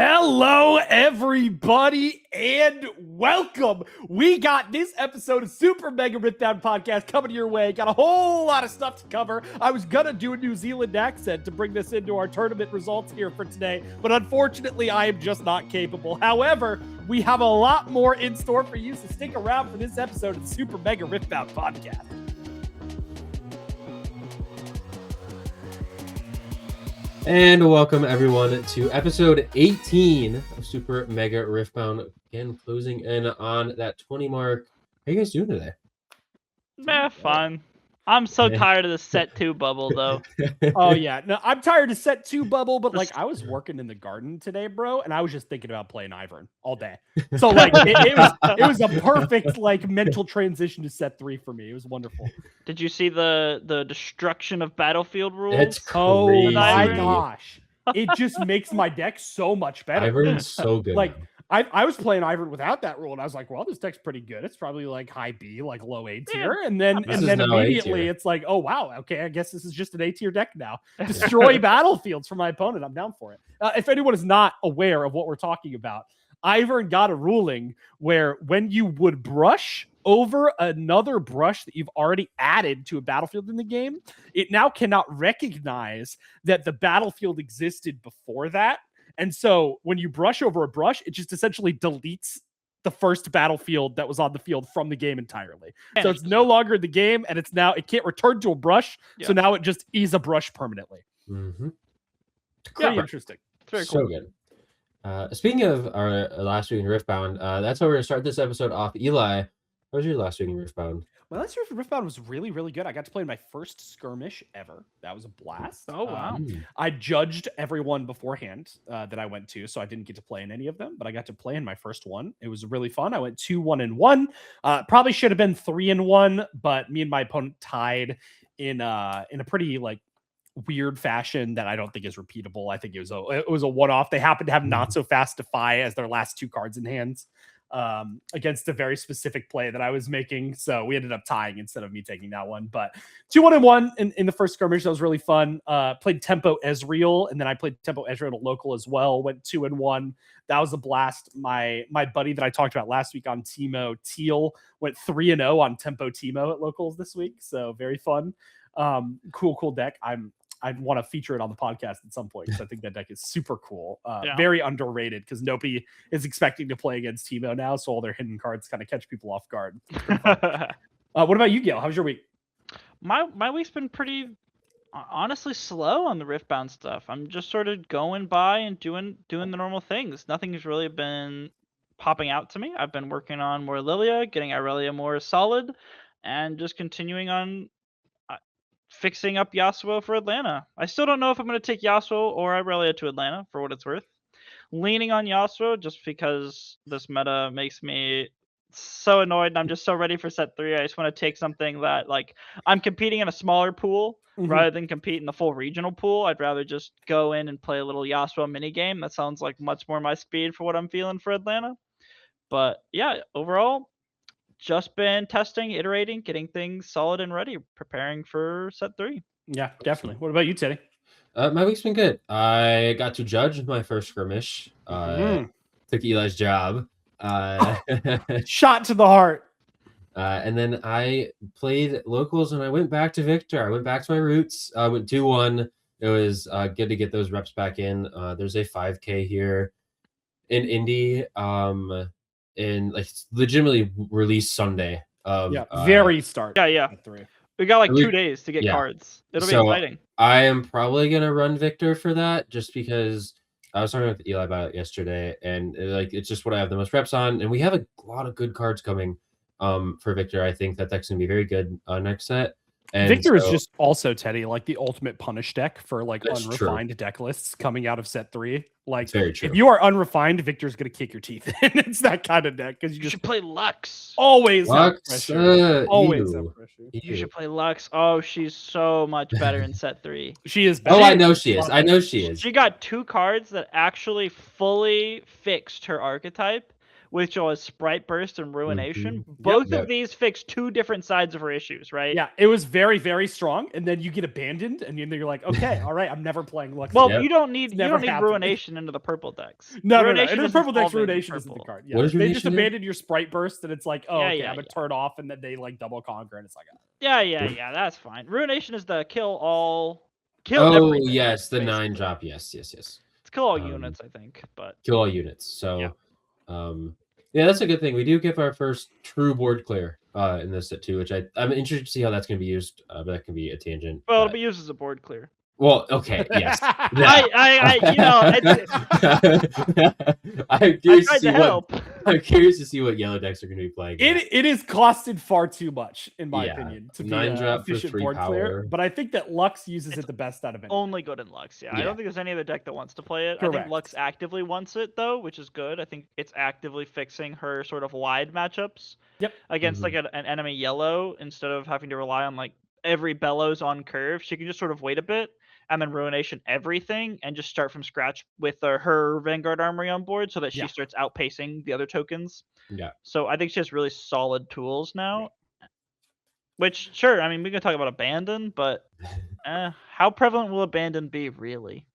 Hello, everybody, and welcome. We got this episode of Super Mega Riftbound Podcast coming your way. Got a whole lot of stuff to cover. I was going to do a New Zealand accent to bring this into our tournament results here for today, but unfortunately, I am just not capable. However, we have a lot more in store for you, so stick around for this episode of Super Mega Riftbound Podcast. And welcome everyone to episode 18 of Super Mega Riftbound. Again, closing in on that 20 mark. How are you guys doing today? Fun. I'm so tired of the set 2 bubble though. Oh yeah, no, I'm tired of set 2 bubble, but like I was working in the garden today, bro, and I was just thinking about playing Ivern all day. So like it was a perfect like mental transition to set 3 for me. It was wonderful. Did you see the destruction of battlefield rules? It's Oh crazy. my gosh, it just makes my deck so much better. Ivern's so good. Like I was playing Ivern without that rule, and I was like, well, this deck's pretty good. It's probably like high B, like low A tier. And then immediately it's like, oh wow, okay, I guess this is just an A tier deck now. Destroy battlefields for my opponent. I'm down for it. If anyone is not aware of what we're talking about, Ivern got a ruling where when you would brush over another brush that you've already added to a battlefield in the game, it now cannot recognize that the battlefield existed before that. And so when you brush over a brush, it just essentially deletes the first battlefield that was on the field from the game entirely. So it's no longer in the game, and it can't return to a brush. Yeah. So now it just is a brush permanently. Mm-hmm. Pretty interesting. It's very cool. So good. Speaking of our last week in Riftbound, that's how we're going to start this episode off. Eli, how was your last week in Riftbound? My last year for Riftbound was really, really good. I got to play in my first skirmish ever. That was a blast. Oh, wow. I judged everyone beforehand that I went to, so I didn't get to play in any of them, but I got to play in my first one. It was really fun. I went 2-1-1. Probably should have been 3-1, but me and my opponent tied in a pretty like weird fashion that I don't think is repeatable. I think it was a one-off. They happened to have Not So Fast Defy as their last 2 cards in hands. Against a very specific play that I was making. So we ended up tying instead of me taking that one. But 2-1-1 in the first skirmish. That was really fun. Played Tempo Ezreal, and then I played Tempo Ezreal at a local as well. Went 2-1. That was a blast. My buddy that I talked about last week on Teemo, Teal, went 3-0 on Tempo Teemo at locals this week. So very fun. Cool deck. I want to feature it on the podcast at some point because I think that deck is super cool. Very underrated because nobody is expecting to play against Teemo now, so all their hidden cards kind of catch people off guard. What about you, Gail? How's your week? My week's been pretty, honestly, slow on the Riftbound stuff. I'm just sort of going by and doing the normal things. Nothing's really been popping out to me. I've been working on more Lilia, getting Irelia more solid, and just continuing on fixing up Yasuo for Atlanta. I still don't know if I'm going to take Yasuo or Irelia to Atlanta for what it's worth. Leaning on Yasuo just because this meta makes me so annoyed and I'm just so ready for set 3. I just want to take something that like I'm competing in a smaller pool rather than compete in the full regional pool. I'd rather just go in and play a little Yasuo mini game. That sounds like much more my speed for what I'm feeling for Atlanta. But yeah, overall, just been testing, iterating, getting things solid and ready, preparing for set 3. Yeah, definitely. What about you, Teddy? My week's been good. I got to judge my first skirmish. Took Eli's job. Shot to the heart. And then I played locals and I went back to Victor. I went back to my roots. I went 2-1. It was good to get those reps back in. There's a 5K here in Indy. In like legitimately release Sunday. Very start. Yeah. 3. We got like 2 days to get cards. It'll be exciting. I am probably gonna run Victor for that just because I was talking with Eli about it yesterday, and it's just what I have the most reps on, and we have a lot of good cards coming for Victor. I think that deck's gonna be very good next set. And Victor is just also, Teddy, like the ultimate punish deck for like unrefined true. Deck lists coming out of set 3. Like, very true. If you are unrefined, Victor's going to kick your teeth in. It's that kind of deck because you should play Lux. Always Lux, have pressure. Always have pressure. You should play Lux. Oh, she's so much better in set 3. She is better. Oh, I know she is. She got 2 cards that actually fully fixed her archetype which was Sprite Burst and Ruination. Mhm. Both Yep. of these fix two different sides of her issues, right? Yeah, it was very, very strong, and then you get abandoned, and you're like, okay, all right, I'm never playing Lux. Well, again. you don't need never happened. Ruination into the purple decks. No. Ruination In the is purple decks, involved in Ruination isn't the purple. card. Yeah, What is they just Ruination in? abandon your Sprite Burst, and it's like, oh, Yeah, okay, yeah, I'm gonna yeah. turn off, and then they like double conquer, and it's like, Yeah, that's fine. Ruination is the kill Oh everything, yes, the basically. 9 drop. Yes. It's kill all units, I think, but Kill all units. So, yeah, that's a good thing. We do get our first true board clear in this set too, which I'm interested to see how that's going to be used. But that can be a tangent. well, it'll be used as a board clear. Well, okay, yes. I tried to help. I'm curious to see what yellow decks are going to be playing. it is costed far too much, in my Yeah, opinion, to be 9 drop for efficient 3 board power. clear. But I think that Lux uses It's it the best out of it. Only good in Lux, yeah. I Yeah. don't think there's any other deck that wants to play it. I Correct. think Lux actively wants it though, which is good. I think it's actively fixing her sort of wide matchups. Yep. Against like an enemy yellow, instead of having to rely on like every bellows on curve, she can just sort of wait a bit and then Ruination everything and just start from scratch with her Vanguard Armory on board so that she starts outpacing the other tokens. Yeah. So I think she has really solid tools now. Which, sure, I mean, we can talk about Abandon, but how prevalent will Abandon be, really?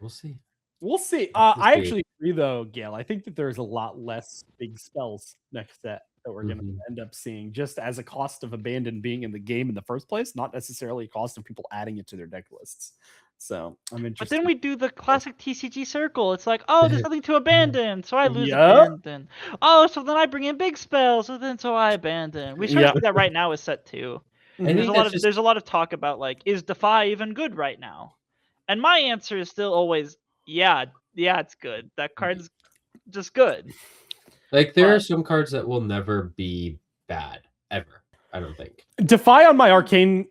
We'll see. We'll see. I actually agree, though, Gail. I think that there's a lot less big spells next set that we're going to end up seeing, just as a cost of Abandon being in the game in the first place, not necessarily a cost of people adding it to their deck lists. So I'm interested. But then we do the classic TCG circle. It's like, oh, there's nothing to abandon, so I lose Abandon. Oh, so then I bring in big spells, so I abandon. We start to see that right now with set 2. There's a lot of talk about like, is Defy even good right now? And my answer is still always, yeah, it's good. That card's just good. Like there are some cards that will never be bad ever. I don't think. Defy on my arcane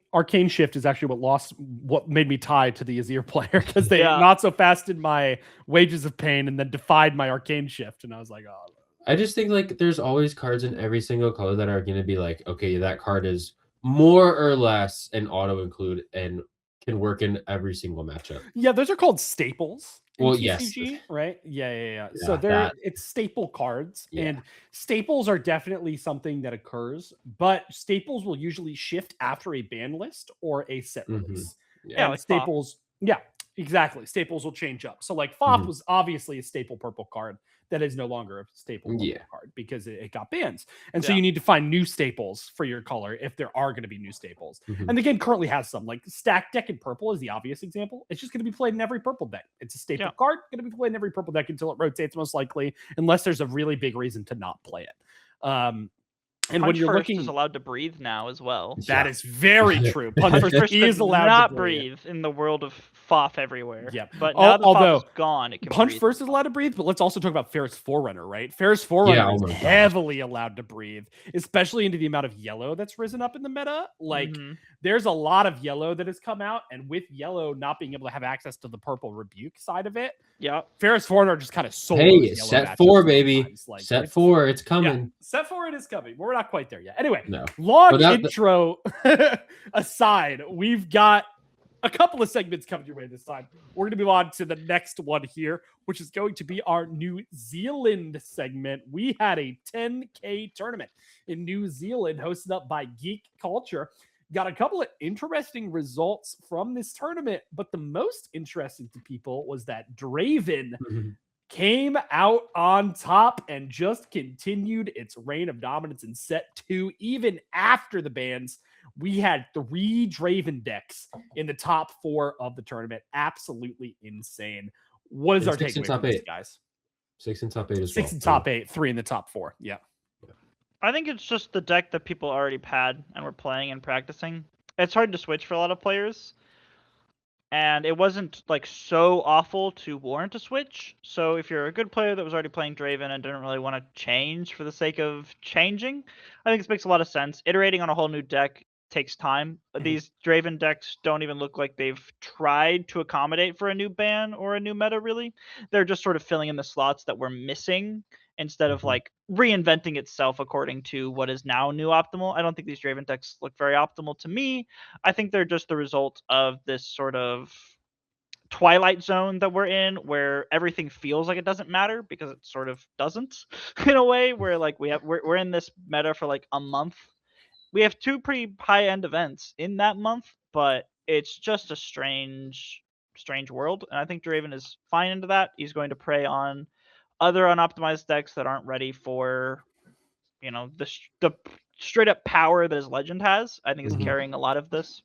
shift is actually what made me tie to the Azir player, because they not so fast in my Wages of Pain and then defied my arcane shift, and I was like, oh. I just think like there's always cards in every single color that are going to be like, okay, that card is more or less an auto include and can work in every single matchup. Yeah, those are called staples. Well, TCG, yes. Right? Yeah. So it's staple cards, and staples are definitely something that occurs, but staples will usually shift after a ban list or a set release. Yeah, like staples. Pop. Yeah, exactly. Staples will change up. So like Foth was obviously a staple purple card that is no longer a staple purple card because it got bans. And so you need to find new staples for your color if there are going to be new staples. And the game currently has some, like Stack Deck in purple is the obvious example. It's just going to be played in every purple deck. It's a staple card, going to be played in every purple deck until it rotates, most likely, unless there's a really big reason to not play it. And Punch when you're looking, is allowed to breathe now as well. That is very true. Punch First is allowed not to breathe in the world of Foth everywhere. Yeah, but now that Foth is gone, it can Punch breathe. First is allowed to breathe. But let's also talk about Ferris Forerunner, right? Ferris Forerunner is heavily allowed to breathe, especially into the amount of yellow that's risen up in the meta. Like there's a lot of yellow that has come out, and with yellow not being able to have access to the purple rebuke side of it, Ferris Forerunner just kind of sold. Hey, set 4, baby. Like, set 4, it's coming. Yeah, set 4, it is coming. But we're not quite there yet. Anyway, no. Long intro aside, we've got a couple of segments coming your way this time. We're going to move on to the next one here, which is going to be our New Zealand segment. We had a 10K tournament in New Zealand hosted up by Geek Culture. Got a couple of interesting results from this tournament, but the most interesting to people was that Draven came out on top and just continued its reign of dominance in set 2. Even after the bans, we had 3 Draven decks in the top 4 of the tournament. Absolutely insane. What is our takeaway from this, guys? 6 in top 8 as 6 in top 8, 3 in the top 4. Yeah. I think it's just the deck that people already had and were playing and practicing. It's hard to switch for a lot of players. And it wasn't like so awful to warrant a switch. So if you're a good player that was already playing Draven and didn't really want to change for the sake of changing, I think this makes a lot of sense. Iterating on a whole new deck takes time. These Draven decks don't even look like they've tried to accommodate for a new ban or a new meta, really. They're just sort of filling in the slots that we're missing instead of like reinventing itself according to what is now new optimal. I don't think these Draven decks look very optimal to me. I think they're just the result of this sort of twilight zone that we're in, where everything feels like it doesn't matter because it sort of doesn't, in a way. Where like we're in this meta for like a month. We have 2 pretty high end events in that month, but it's just a strange world, and I think Draven is fine into that. He's going to prey on other unoptimized decks that aren't ready for, the straight up power that his legend has. I think is Mhm. carrying a lot of this.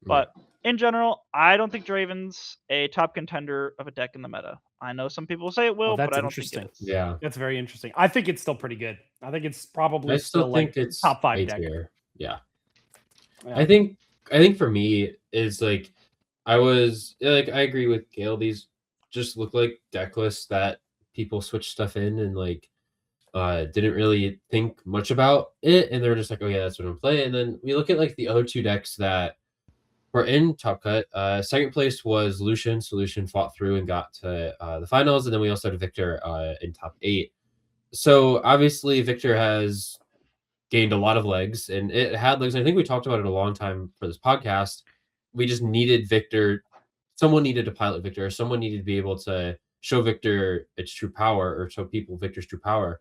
But in general, I don't think Draven's a top contender of a deck in the meta. I know some people say it will, but that's I don't think it interesting. is. Yeah, That's very interesting. I think it's still pretty good. I think it's probably I still think like it's top 5 A deck. tier. Yeah. Yeah. I think for me is like I agree with Gale. These just look like deck lists that people switch stuff in and like didn't really think much about it, and they're just like, oh yeah, that's what I'm playing. And then we look at like the other 2 decks that were in Top Cut. Second place was Lucian. So Lucian fought through and got to the finals, and then we also had Victor in top 8. So obviously Victor has gained a lot of legs, and it had legs. I think we talked about it a long time for this podcast. We just needed Victor. Someone needed to pilot Victor. Someone needed to be able to show Victor its true power, or show people Victor's true power.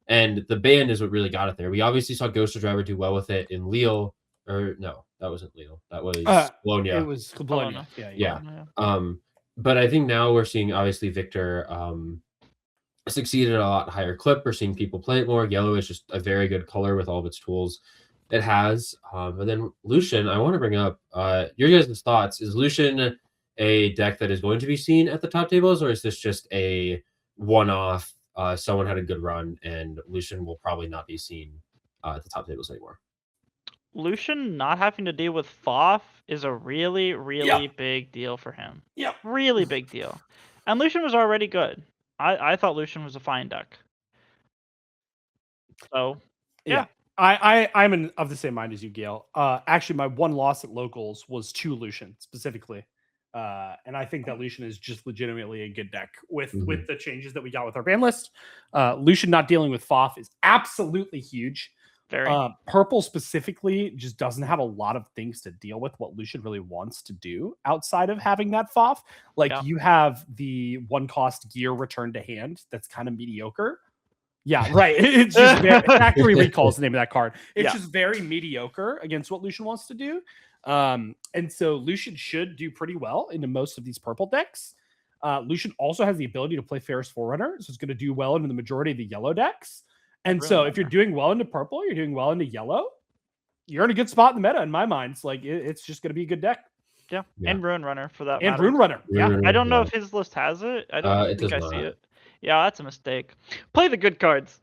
And the band is what really got it there. We obviously saw Ghost Driver do well with it in Lille, or no, that wasn't Lille. That was Bologna. It was Bologna. Bologna. Yeah. But I think now we're seeing obviously Victor succeeded at a lot higher clip. We're seeing people play it more. Yellow is just a very good color with all of its tools it has. And then Lucian, I want to bring up your guys' thoughts. Is Lucian a deck that is going to be seen at the top tables, or is this just a one-off? Someone had a good run, and Lucian will probably not be seen at the top tables anymore. Lucian not having to deal with FOF is a really, really big deal for him. Yeah. Really big deal. And Lucian was already good. I thought Lucian was a fine deck. So, yeah. I'm of the same mind as you, Gale. Actually, my one loss at locals was to Lucian specifically. And I think that Lucian is just legitimately a good deck with the changes that we got with our ban list. Lucian not dealing with FOF is absolutely huge. Very. Purple specifically just doesn't have a lot of things to deal with what Lucian really wants to do outside of having that FOF. Like you have the 1-cost gear return to hand that's kind of mediocre. Yeah, right. It's just Factory Recall is the name of that card. It's just very mediocre against what Lucian wants to do. And so Lucian should do pretty well into most of these purple decks. Lucian also has the ability to play Ferris Forerunner, so it's going to do well into the majority of the yellow decks. And so if you're doing well into purple, you're doing well into yellow, you're in a good spot in the meta in my mind. It's like it's just going to be a good deck. Yeah. And Ruin Runner for that. And Rune Runner. Yeah. I don't know if his list has it. I don't think I see it. Yeah, that's a mistake. Play the good cards.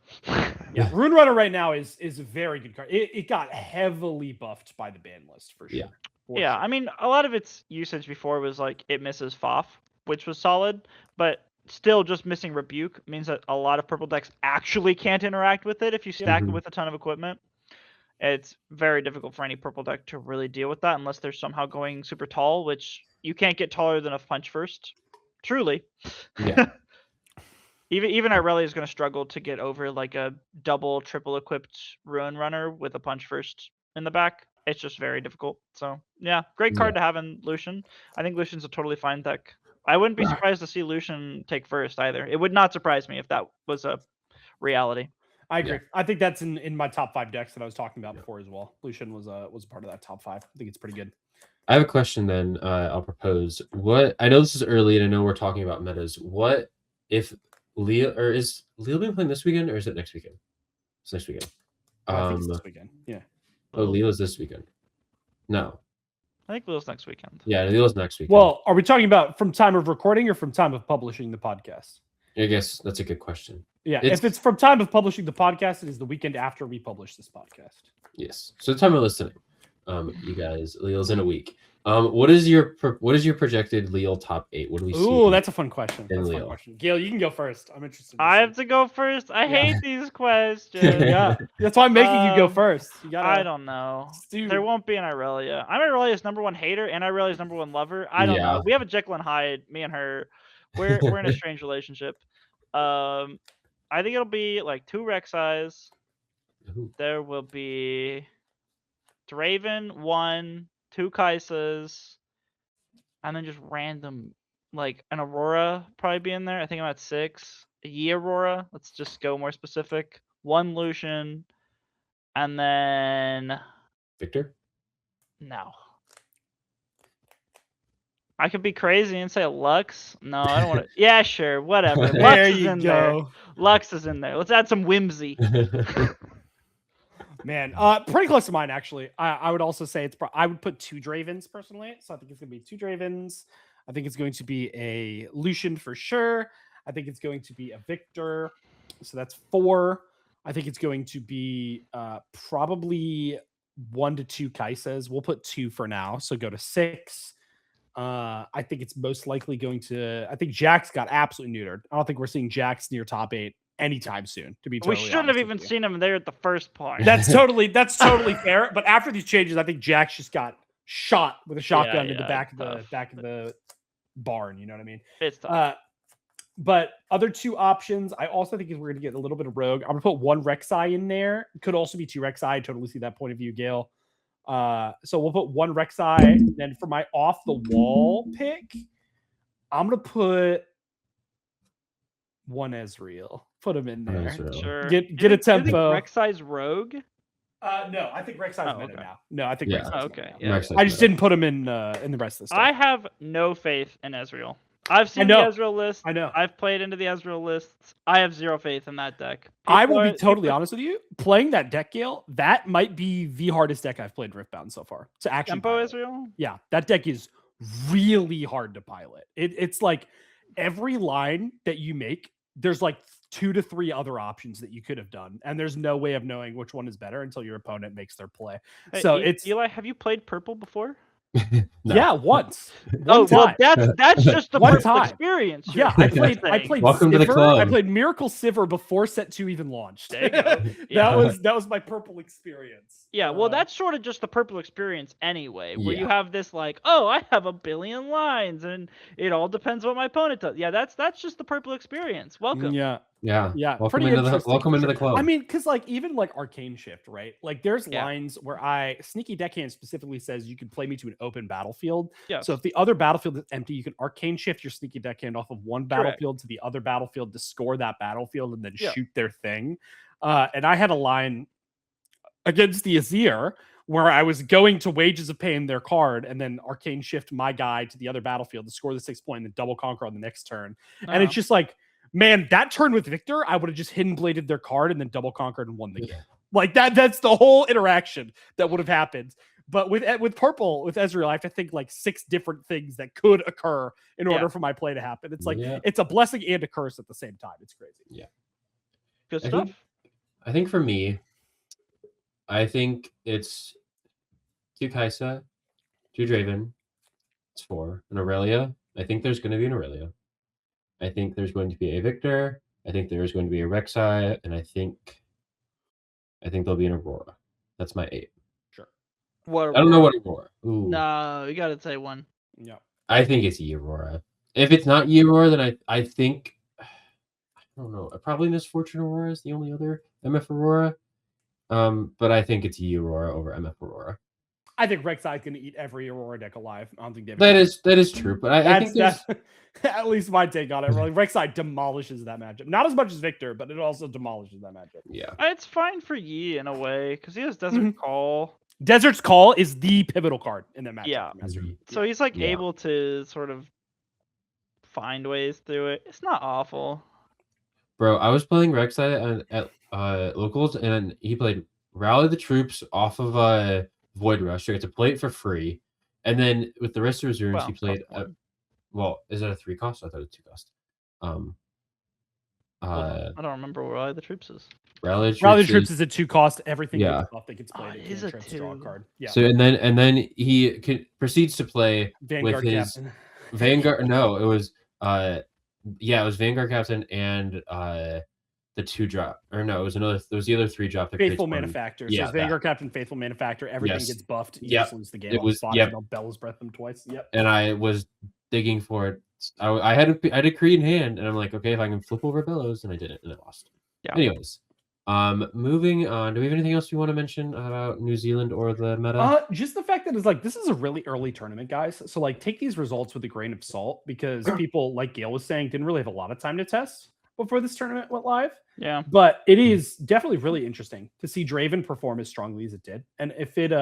Yeah, Rune Runner right now is a very good card. It got heavily buffed by the ban list for sure. Yeah, I mean, a lot of its usage before was like it misses FOF, which was solid, but still just missing Rebuke means that a lot of purple decks actually can't interact with it if you stack it with a ton of equipment. It's very difficult for any purple deck to really deal with that unless they're somehow going super tall, which you can't get taller than a punch first. Truly. Yeah. Even Irelia is going to struggle to get over like a double, triple equipped Ruin Runner with a punch first in the back. It's just very difficult. So yeah, great card to have in Lucian. I think Lucian's a totally fine deck. I wouldn't be surprised to see Lucian take first either. It would not surprise me if that was a reality. I agree. I think that's in my top 5 decks that I was talking about before as well. Lucian was a part of that top 5. I think it's pretty good. I have a question then. I'll propose. What I know this is early, and I know we're talking about metas. What if Leo, or is Leo been playing this weekend, or is it next weekend? It's next weekend. I think it's this weekend. Yeah. Oh, Leo's this weekend. No. I think Leo's next weekend. Yeah, Leo's next weekend. Well, are we talking about from time of recording or from time of publishing the podcast? I guess that's a good question. Yeah, if it's from time of publishing the podcast, it is the weekend after we publish this podcast. Yes. So the time of listening, you guys, Leo's in a week. What is your projected Leo top 8? What do we see? Ooh, that's a fun question. That's a fun question. Gail, you can go first. I'm interested. I have to go first. I hate these questions. Yeah, that's why I'm making you go first. I don't know. There won't be an Irelia. I'm Irelia's #1 hater and Irelia's #1 lover. I don't know. We have a Jekyll and Hyde. Me and her, we're in a strange relationship. I think it'll be like 2 Rek'Sais. There will be Draven 1, 2 Kaisas, and then just random like an Aurora probably be in there. I think I'm at 6. A Yi Aurora. Let's just go more specific. 1 Lucian, and then Victor? no. I could be crazy and say a Lux. No, I don't want to. Yeah, sure, whatever. Lux There is you in there. go. Lux is in there. Let's add some whimsy. Man, pretty close to mine actually. I would also say I would put 2 Dravens personally. So I think it's gonna be 2 Dravens. I think it's going to be a Lucian for sure. I think it's going to be a Victor. So that's 4. I think it's going to be probably 1 to 2 Kaisas. We'll put 2 for now. So go to 6. I think it's most likely going to. I think Jax got absolutely neutered. I don't think we're seeing Jax near top 8 anytime soon. To be We totally shouldn't have honest even with you. seen him there at the first point. That's totally fair. But after these changes, I think Jax just got shot with a shotgun in the yeah, back of tough. the barn. You know what I mean? It's tough. But other 2 options, I also think is we're going to get a little bit of rogue. I'm going to put 1 Rek'Sai in there. Could also be 2 Rek'Sai. I totally see that point of view, Gale. So we'll put 1 Rek'Sai. Then for my off the wall pick, I'm going to put 1 Ezreal. Put him in there. Sure. Get a Do you think tempo. Rek'Sai's rogue? No, I think Rek'Sai's meta okay. now. No, I think Yeah. Rek'Sai's Okay, meta yeah. now. Rek'Sai's I just meta. didn't put him in the rest of the stuff. I have no faith in Ezreal. I've seen the know. Ezreal list. I know. I've played into the Ezreal lists. I have 0 faith in that deck. I will be totally honest with you. Playing that deck, Gale, that might be the hardest deck I've played Riftbound so far. To actually Tempo pilot. Ezreal? Yeah, that deck is really hard to pilot. It's like every line that you make, there's like 2 to 3 other options that you could have done, and there's no way of knowing which one is better until your opponent makes their play. Hey, So it's Eli. Have you played purple before? No. yeah, once. Oh, One well, time. that's just the One purple time. experience. Yeah, I played Welcome to the Sivir. I club. played Miracle Sivir before set 2 even launched. There you go. That was my purple experience. Yeah, well, that's sort of just the purple experience anyway, where you Yeah. have this like, oh, I have a billion lines, and it all depends what my opponent does. Yeah, that's just the purple experience. Welcome. Yeah. Yeah. Yeah, Welcome pretty into the interesting welcome for into the sure. club. I mean, because like even like Arcane Shift, right? Like there's Yeah. lines where Sneaky Deckhand specifically says you can play me to an open battlefield. Yeah. So if the other battlefield is empty, you can Arcane Shift your Sneaky Deckhand off of one battlefield to the other battlefield to score that battlefield and then shoot their thing. And I had a line against the Azir where I was going to Wages of Pain their card and then Arcane Shift my guy to the other battlefield to score the 6 point and then double conquer on the next turn. And it's just like, man, that turn with Victor, I would have just hidden bladed their card and then double conquered and won the game. Like that's the whole interaction that would have happened. But with purple, with Ezreal, I have to think like 6 different things that could occur in order for my play to happen. It's like it's a blessing and a curse at the same time. It's crazy. Yeah. Good stuff. I think for me, I think it's 2 Kaisa, 2 Draven, it's 4. An Aurelia. I think there's going to be an Aurelia. I think there's going to be a Victor. I think there's going to be a Rek'Sai, and I think there'll be an Aurora. That's my 8. Sure. What? I don't know what Aurora. Ooh. No, you got to say one. Yeah. I think it's Aurora. If it's not Aurora, then I think I don't know. Probably Misfortune Aurora is the only other MF Aurora. But I think it's Aurora over MF Aurora. I think Rek'Sai is going to eat every Aurora deck alive. I don't think that is true. But I think that's at least my take on it. Really, Rek'Sai demolishes that matchup. Not as much as Victor, but it also demolishes that matchup. Yeah, it's fine for Yi in a way because he has Desert Call. Desert's Call is the pivotal card in that matchup. Yeah. Yi. So he's like able to sort of find ways through it. It's not awful. Bro, I was playing Rek'Sai at locals, and he played Rally the Troops off of Void Rush. So you get to play it for free, and then with the rest of his runes, he played. Is it a 3 cost? I thought it was 2 cost. I don't remember what Rally the Troops is. Rally the Troops is a 2 cost. Everything gets buff that gets played. It is a 2 card. Yeah. So and then he proceeds to play Vanguard with his Captain. Vanguard. No, it was it was Vanguard Captain and the 2 drop. Or no, it was the other 3 drop. Faithful Manufacturer. Yeah, so Vanguard Captain, Faithful Manufacturer. Everything gets buffed. You just lose the game. It was Bell's Breath them twice. Yep. And I was digging for it. I had a Creed in hand, and I'm like, okay, if I can flip over Bellows, and I didn't, and I lost. Yeah. Anyways, Moving on. Do we have anything else we want to mention about New Zealand or the meta? Just the fact that it's like this is a really early tournament, guys. So like take these results with a grain of salt because people, like Gail was saying, didn't really have a lot of time to test before this tournament went live. Yeah. But it is definitely really interesting to see Draven perform as strongly as it did. And if it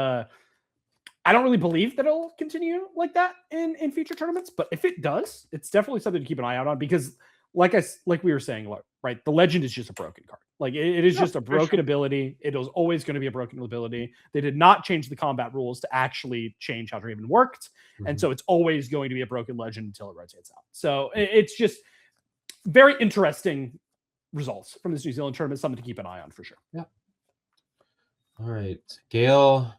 I don't really believe that it'll continue like that in future tournaments, but if it does, it's definitely something to keep an eye out on because like we were saying, right, the legend is just a broken card. Like it is just a broken ability. It was always going to be a broken ability. They did not change the combat rules to actually change how Draven worked. And so it's always going to be a broken legend until it rotates out. So it's just very interesting results from this New Zealand tournament. Something to keep an eye on for sure. Yeah. All right, Gail.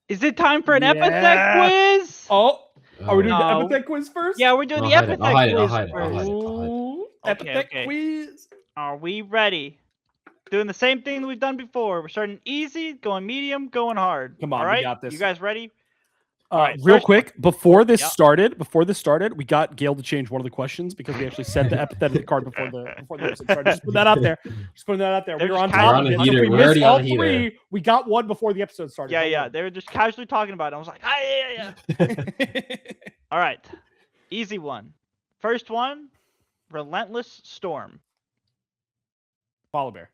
Is it time for an Epithet quiz? Oh, are we doing No. the Epithet quiz first? Yeah, we're doing the Epithet quiz first. Ooh, Okay, Epithet quiz. Are we ready? Doing the same thing that we've done before. We're starting easy, going medium, going hard. Come on, all we right? got this. You guys ready? Real first quick, before this Yep. started, we got Gail to change one of the questions because we actually said the epithet of the card before the episode started. Just put that out there. Just putting that out there. They're We were on just top on of a it. heater. If we We're missed already all on a heater. three, we got one before the episode started. Yeah, Don't yeah. worry. They were just casually talking about it. I was like, yeah. All right. Easy one. First one, Relentless Storm. Follow bear.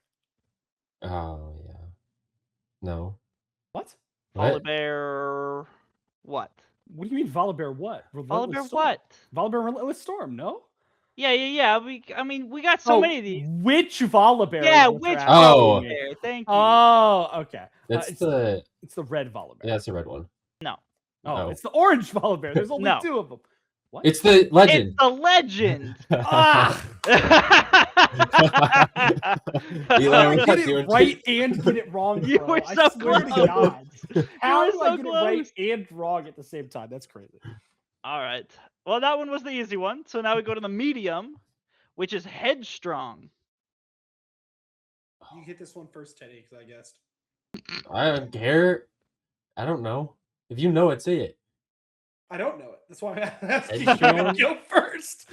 Oh yeah. No. What? Follow Bear. What? What do you mean Volibear what? Follow Bear Relentless Storm. what? Volibear Relentless Storm, no? Yeah. We got so many of these. Which Volibear? Yeah, is what you're which asking Oh. me. Bear? Thank you. Oh, okay. That's it's the It's the red Volibear. yeah, it's the red one. No. Oh, No. it's the orange Volibear. There's only No. two of them. What? It's the legend. It's the legend. Ah! Eli, I what's get that doing it to right and get it wrong. You Bro. were I so swear to close. God. How You do were I so get it right close. and wrong at the same time? That's crazy. All right. Well, that one was the easy one. So now we go to the medium, which is Headstrong. You hit this one first, Teddy, because I guessed. I don't care. I don't know. If you know it, say it. I don't know it. That's why I'm asking Headstrong? you to go first.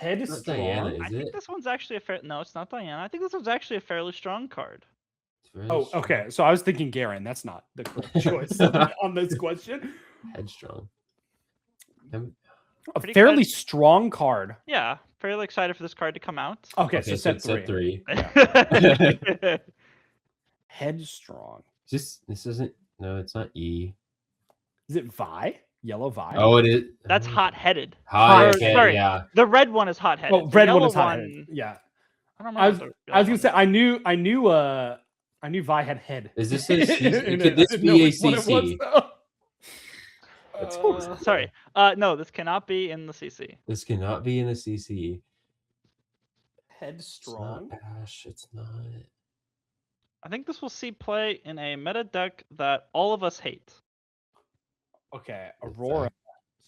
Not Diana, Headstrong. is I think it? this one's actually no, it's not Diana. I think this one's actually a fairly strong card. It's very Oh, strong. okay. So I was thinking Garen. That's not the correct choice on this question. Headstrong. A Pretty fairly good. strong card. Yeah, fairly excited for this card to come out. Okay, so set it's set three. three. Headstrong. This isn't. No, it's not E. Is it Vi? Yellow Vi? Oh, it is. That's oh. hot-headed. Hot. Or, Okay, sorry. yeah. The red one is hot-headed. Oh, The red one yellow is hot. Yeah. I don't I was remember. I was gonna say I knew Vi had head. Is this a And CC? I Could this didn't know be a which one it was, CC? though. That's Sorry. No, this cannot be in the CC. This cannot be in the CC. It's Headstrong. not Ash. It's not. I think this will see play in a meta deck that all of us hate. Okay, Aurora.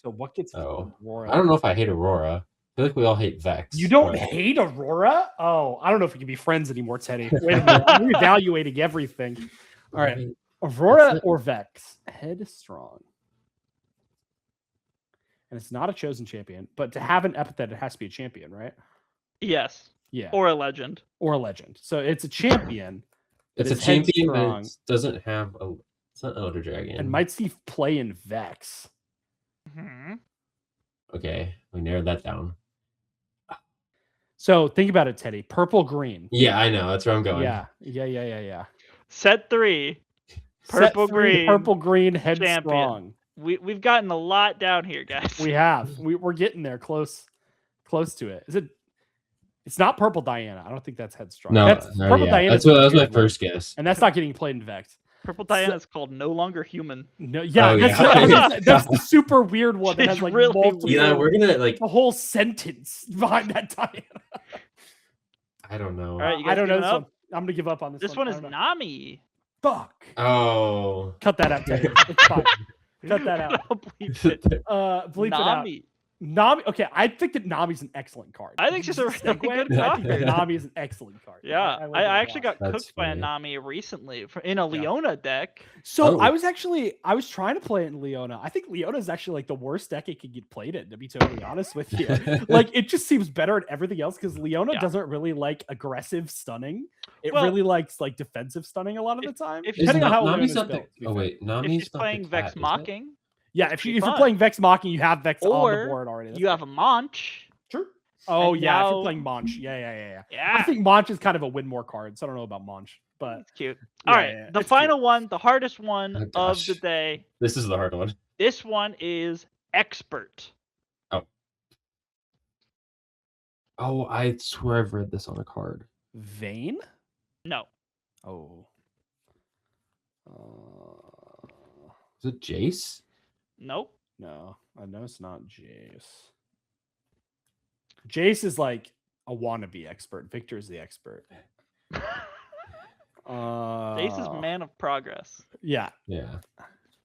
So what gets Oh. Aurora? I don't know if I hate Aurora. I feel like we all hate Vex. You don't but- hate Aurora? Oh, I don't know if we can be friends anymore, Teddy. Wait a minute. I'm reevaluating everything. All right. Aurora or Vex? Headstrong. And it's not a chosen champion, but to have an epithet, it has to be a champion, right? Yes. Yeah. Or a legend. Or a legend. So it's a champion. It's a It's champion, but headstrong. it doesn't have a. It's not Elder Dragon. And might see play in Vex. Mhm. Okay, we narrowed that down. So think about it, Teddy. Purple green. Yeah, I know. That's where I'm going. Yeah. Set 3. Set Purple three, green. Purple green, headstrong. We've gotten a lot down here, guys. We have. We're getting there, close to it. Is it? It's not Purple Diana. I don't think that's headstrong. No, That's no, Purple yeah. Diana. That was my first guess. and that's not getting played in Vex. Purple Diana is called No Longer Human. No, yeah, Oh, that's, yeah. I was gonna say, that's the super weird one that It's has like really multiple, Yeah, we're gonna like. a whole sentence behind that Diana. I don't know. All right, you I guys don't know giving this up? one. I'm gonna give up on this. This one I is don't know. Nami. Fuck. Oh. Cut that out, Teddy. It's fine. Cut that out. I'll bleep it. Bleep it out. Nami. Nami. Okay, I think that Nami's an excellent card. I think she's a really Segue, good I think that card. Nami is an excellent card. Yeah, like I her a actually lot. got That's cooked by a funny. Nami recently in a Leona deck. So Oh. I was trying to play it in Leona. I think Leona is actually like the worst deck it could get played in, to be totally honest with you. Like it just seems better at everything else because Leona Yeah. doesn't really like aggressive stunning. It Well, really likes like defensive stunning a lot of the time. if Is depending on how Nami's Leona's not the. built, to be Oh fair. wait, If Nami's she's not playing the Vex cat, is it? Mocking, Yeah, it'd if be you're fun. playing Vex Mocking, you have Vex on Or the board already. That's you have a Monch. True. Oh And yeah, if now- you're playing Monch. Yeah. Yeah, I think Monch is kind of a win more card, so I don't know about Monch, but it's cute. yeah, All right, yeah, the it's final one, the hardest one Oh, of gosh. the day. This is the hard one. This one is Expert. Oh, I swear I've read this on a card. Vayne. No, Oh. Is it Jace? nope. No, I know it's not Jace. Jace is like a wannabe expert. Victor is the expert. Ace is man of progress. Yeah, Yeah.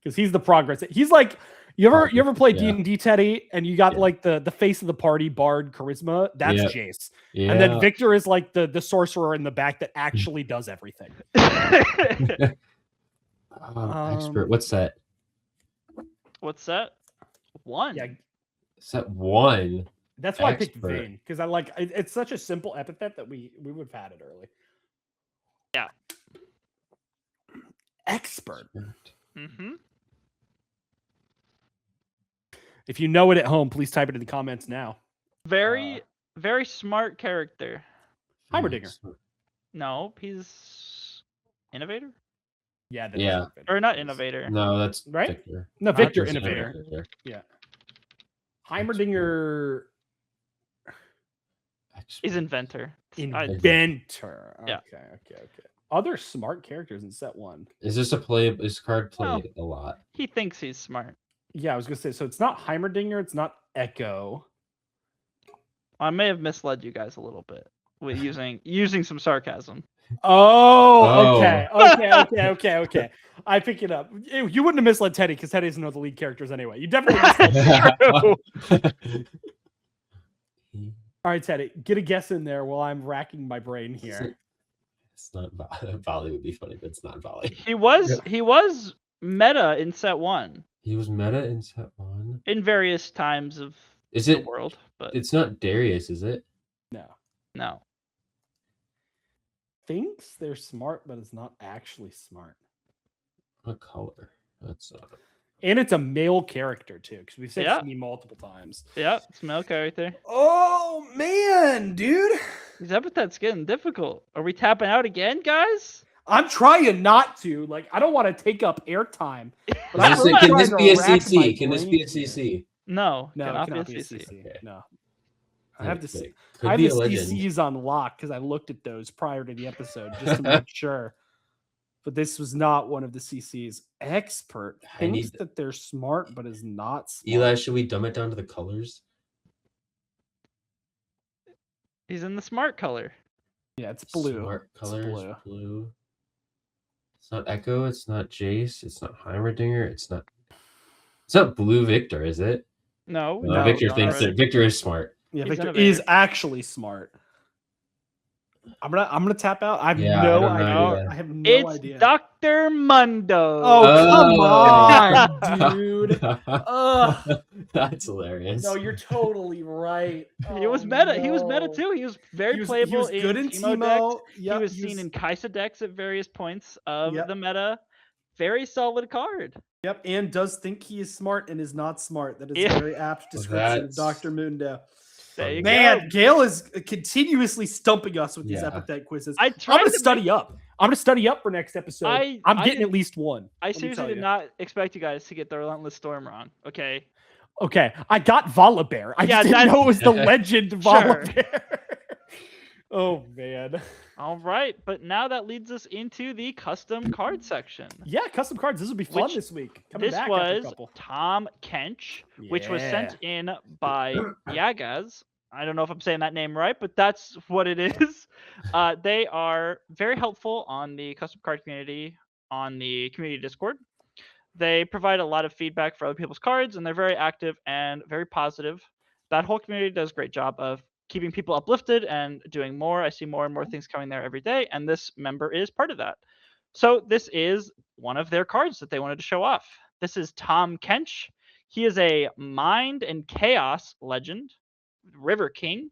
because he's the progress. He's like you ever play Yeah. D&D, Teddy, and you got Yeah. like the face of the party, Bard, Charisma. That's Yeah. Jace, Yeah. and then Victor is like the sorcerer in the back that actually does everything. Expert. What's that? What's that? One. Yeah, Set 1. that's why I picked Expert. Vayne because I like it's such a simple epithet that we would have had it early. Yeah. Expert. Mm-hmm. If you know it at home, please type it in the comments now. Very smart character. Heimerdinger. No, he's innovator Yeah, that is Yeah. Victor. or not innovator. No, that's Right? Victor. No, Victor, Victor's innovator. Victor. Heimerdinger, Expert. He's inventor. inventor. Yeah. Okay. Other smart characters in set 1. Is this this card played a lot? He thinks he's smart. Yeah, I was gonna say. So it's not Heimerdinger. It's not Echo. I may have misled you guys a little bit with using some sarcasm. Oh, okay. I pick it up. You wouldn't have misled Teddy because Teddy doesn't know the lead characters anyway. You definitely misled. All right, Teddy, get a guess in there while I'm racking my brain here. It's not Volley would be funny, but it's not Volley. He was meta in set 1 He was meta in set 1. in various times of Is the it? world, but It's not Darius, is it? no. Thinks they're smart, but is not actually smart. What color? That's And it's a male character too, because we've said Yeah. me multiple times. Yeah, it's a male character. Oh man, dude. These epithets getting difficult. Are we tapping out again, guys? I'm trying not to. Like, I don't want to take up airtime. But I'm really Can trying this to be a rack my CC? Can this be a brain here. CC? No, No, cannot it cannot be be a a CC. CC. Okay. No. I have to Okay. see. Could I have be the a legend. CCs on lock because I looked at those prior to the episode just to make sure. But this was not one of the CCs. Expert I thinks need- that they're smart, but is not smart. Eli, should we dumb it down to the colors? He's in the smart color. Yeah, it's blue. Smart It's colors. blue. Blue. It's not Echo. It's not Jace. It's not Heimerdinger. It's not Blue Victor, is it? No, No, Victor no, thinks no. that Victor is smart. Yeah, He's Victor innovative. is actually smart. I'm gonna tap out. I have Yeah, no I don't know idea. either. I have no it's idea. Dr. Mundo. Oh, come on, dude. Ugh. That's hilarious. No, you're totally right. He was meta. He was meta too. He was very He was playable good in Teemo Teemo. decks. Yep, he was seen in Kaisa decks at various points of Yep. the meta. Very solid card. Yep, and does think he is smart and is not smart. That is Yeah. a very apt description of That's- Dr. Mundo. There you Man, go. Gale is continuously stumping us with these Yeah. epithet quizzes. I I'm tried gonna to study up. I'm gonna study up for next episode. I I'm getting did- at least one. I let me seriously tell did you. not expect you guys to get the Relentless Storm wrong. Okay. Okay, I got Volibear. I Yeah, just didn't that's- know it was the legend Sure. Volibear. Oh man. All right, but now that leads us into the custom card section. Yeah, custom cards. This will be fun Which- this week. Coming This back after a was couple. Tom Kench, which was sent in by Yagaz. I don't know if I'm saying that name right, but that's what it is. They are very helpful on the custom card community on the community Discord. They provide a lot of feedback for other people's cards, and they're very active and very positive. that whole community does a great job of keeping people uplifted and doing more. I see more and more things coming there every day, and this member is part of that. So this is one of their cards that they wanted to show off. This is Tom Kench. He is a Mind and Chaos legend, River King.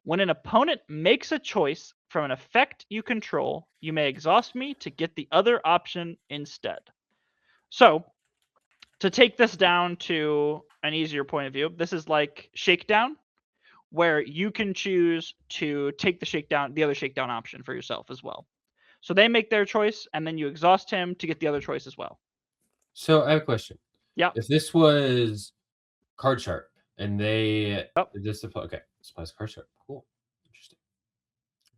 When an opponent makes a choice from an effect you control, you may exhaust me to get the other option instead. So, to take this down to an easier point of view, this is like Shakedown, where you can choose to take the other shakedown option for yourself as well. So they make their choice, and then you exhaust him to get the other choice as well. So I have a question. Yeah. If this was Card Sharp and they okay, supplies Card Sharp. Cool. Interesting.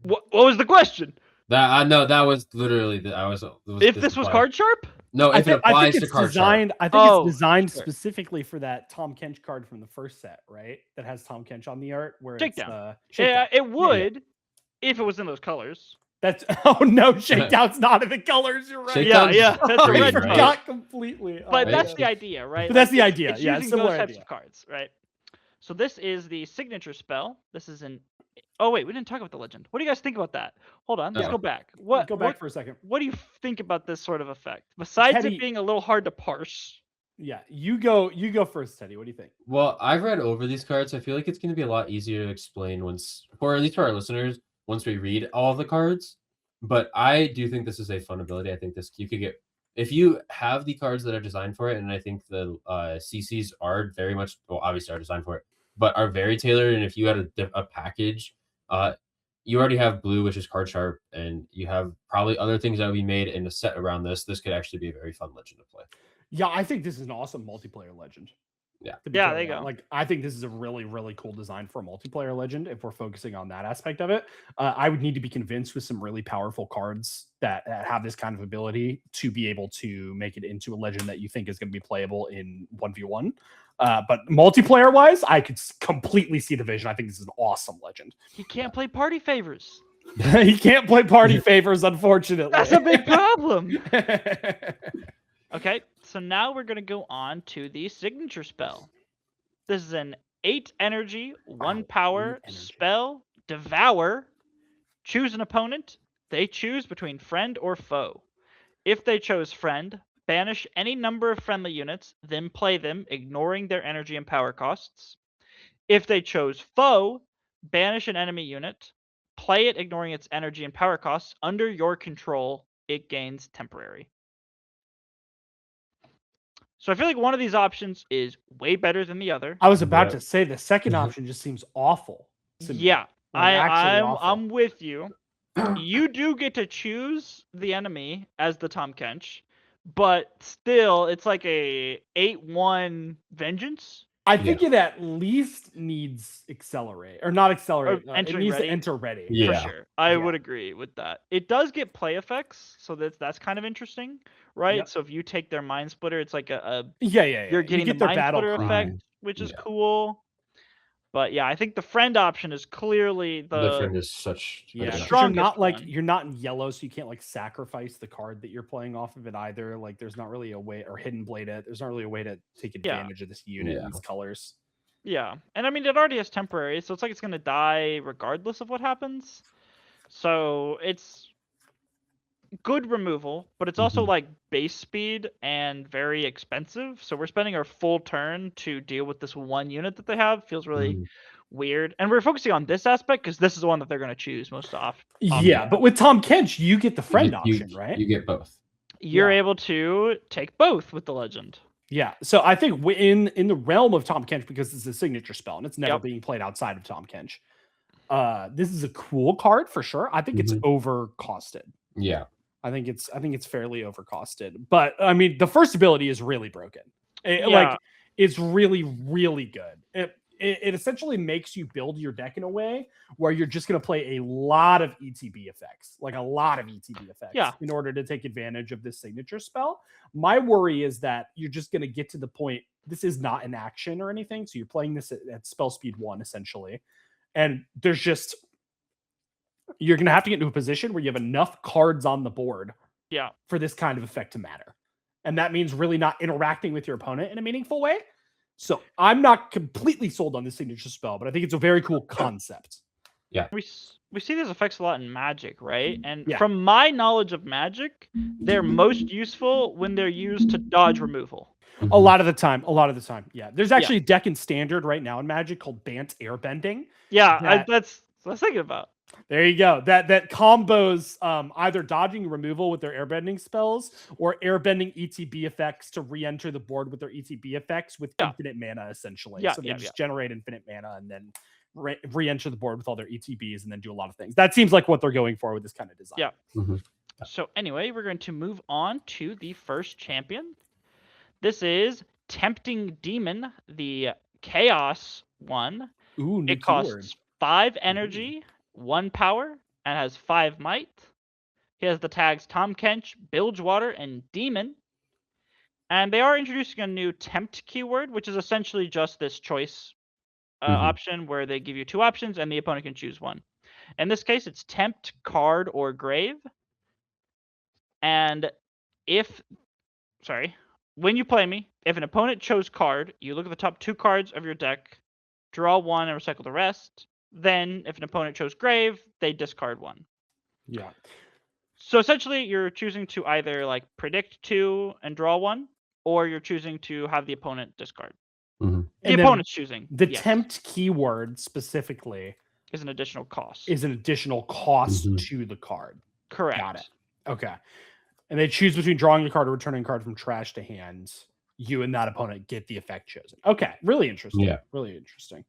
What was the question? That no, that was literally if this was Card Sharp? No, if it applies to Card Sharp. I think it's designed specifically for that Tom Kench card from the first set, right? That has Tom Kench on the art. Where Shakedown. It's, Shakedown. Yeah, it would if it was in those colors. That's Shakedown's not in the colors. You're right. Shakedown's yeah. That's green, right. right? Forgot completely. But that's the idea, right? But that's the idea. It's yeah, using similar those types idea. of cards, right? So this is the signature spell. This is an. Oh wait, we didn't talk about the legend. What do you guys think about that? Hold on, let's go back. Go back for a second. What do you think about this sort of effect? Besides Teddy, it being a little hard to parse. Yeah, you go first, Teddy. What do you think? Well, I've read over these cards. I feel like it's going to be a lot easier to explain or at least for our listeners, once we read all of the cards. But I do think this is a fun ability. I think you could get if you have the cards that are designed for it, and I think the CCs are very much obviously are designed for it, but are very tailored. And if you had a package, you already have blue, which is Card Sharp, and you have probably other things that would be made in a set around this. This could actually be a very fun legend to play. Yeah, I think this is an awesome multiplayer legend. Yeah, there you go. Like, I think this is a really, really cool design for a multiplayer legend. If we're focusing on that aspect of it, I would need to be convinced with some really powerful cards that have this kind of ability to be able to make it into a legend that you think is going to be playable in 1v1. But multiplayer wise, I could completely see the vision. I think this is an awesome legend. He can't play party favors. He can't play party favors, unfortunately. That's a big problem. Okay, so now we're going to go on to the signature spell. This is an 8 energy, 1 power spell, Devour. Choose an opponent. They choose between friend or foe. If they chose friend, banish any number of friendly units, then play them, ignoring their energy and power costs. If they chose foe, banish an enemy unit, play it, ignoring its energy and power costs. Under your control, it gains temporary. So I feel like one of these options is way better than the other. I was about to say the second option just seems awful. Yeah, I'm with you. You do get to choose the enemy as the Tom Kench, but still, it's like a 8-1 vengeance. I think it at least needs accelerate, or not accelerate. It needs ready. to enter ready. Yeah, for sure. I would agree with that. It does get play effects, so that's kind of interesting, right? Yep. So if you take their Mind Splitter, it's like you're getting the Mind Splitter effect, which is cool. But yeah, I think the friend option is clearly the friend is such strongest. You're not in yellow, so you can't like sacrifice the card that you're playing off of it either. Like there's not really a way, or hidden blade it. There's not really a way to take advantage of this unit and these colors. Yeah, and I mean it already has temporary, so it's like it's gonna die regardless of what happens. So it's good removal, but it's also like base speed and very expensive. So we're spending our full turn to deal with this one unit that they have. Feels really weird. And we're focusing on this aspect because this is the one that they're going to choose most often. Yeah, but with Tom Kench, you get the friend option, right? You get both. You're able to take both with the legend. Yeah, so I think in the realm of Tom Kench, because it's a signature spell and it's never being played outside of Tom Kench, this is a cool card for sure. I think it's overcosted. Yeah. I think it's fairly overcosted, but I mean the first ability is really broken. Like it's really, really good. It essentially makes you build your deck in a way where you're just going to play a lot of ETB effects, in order to take advantage of this signature spell. My worry is that you're just going to get to the point. This is not an action or anything, so you're playing this at spell speed 1 essentially, and there's just. You're going to have to get into a position where you have enough cards on the board for this kind of effect to matter. And that means really not interacting with your opponent in a meaningful way. So I'm not completely sold on this signature spell, but I think it's a very cool concept. We see these effects a lot in Magic, right? And Yeah. from my knowledge of Magic, they're most useful when they're used to dodge removal. A lot of the time. Yeah. There's actually a deck in Standard right now in Magic called Bant Airbending. Yeah, that's what I was thinking about. There you go. That combos either dodging removal with their airbending spells or airbending ETB effects to re-enter the board with their ETB effects with infinite mana, essentially. So they just generate infinite mana and then re-enter the board with all their ETBs and then do a lot of things. That seems like what they're going for with this kind of design. Yeah. So anyway, we're going to move on to the first champion. This is Tempting Demon, the Chaos one. Ooh, new It costs keyword. 5 energy, 1 power, and has 5 might. He has the tags Tom Kench, Bilgewater, and Demon. And they are introducing a new Tempt keyword, which is essentially just this choice option where they give you 2 options and the opponent can choose one. In this case, it's Tempt, Card, or Grave. And when you play me, if an opponent chose Card, you look at the top 2 cards of your deck, draw 1 and recycle the rest. Then, if an opponent chose Grave, they discard 1. Yeah. So essentially, you're choosing to either like predict 2 and draw 1, or you're choosing to have the opponent discard. The opponent's choosing. The Tempt keyword specifically is an additional cost. to the card. Correct. Got it. Okay. And they choose between drawing a card or returning a card from trash to hand. You and that opponent get the effect chosen. Okay. Really interesting. Yeah. Really interesting.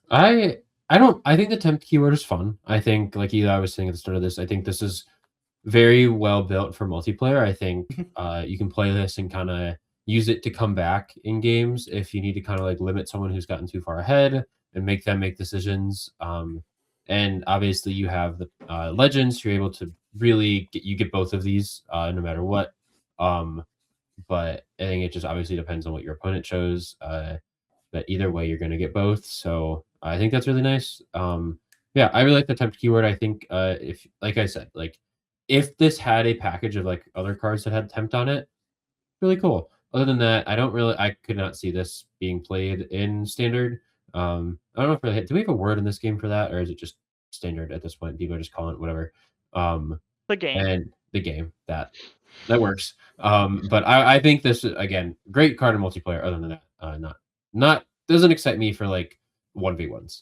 I think the temp keyword is fun. I think, like Eli was saying at the start of this, I think this is very well built for multiplayer. I think you can play this and kind of use it to come back in games if you need to kind of like limit someone who's gotten too far ahead and make them make decisions. And obviously you have the legends, you're able to really get both of these no matter what. But I think it just obviously depends on what your opponent chose. But either way, you're going to get both. So I think that's really nice. Yeah, I really like the tempt keyword. I think if, like I said, like if this had a package of like other cards that had tempt on it, really cool. Other than that, I could not see this being played in standard. I don't know if do we have a word in this game for that, or is it just standard at this point? People are just calling it whatever. The game. And the game that works. But I think this is, again, great card in multiplayer. Other than that, not doesn't excite me for like 1v1s.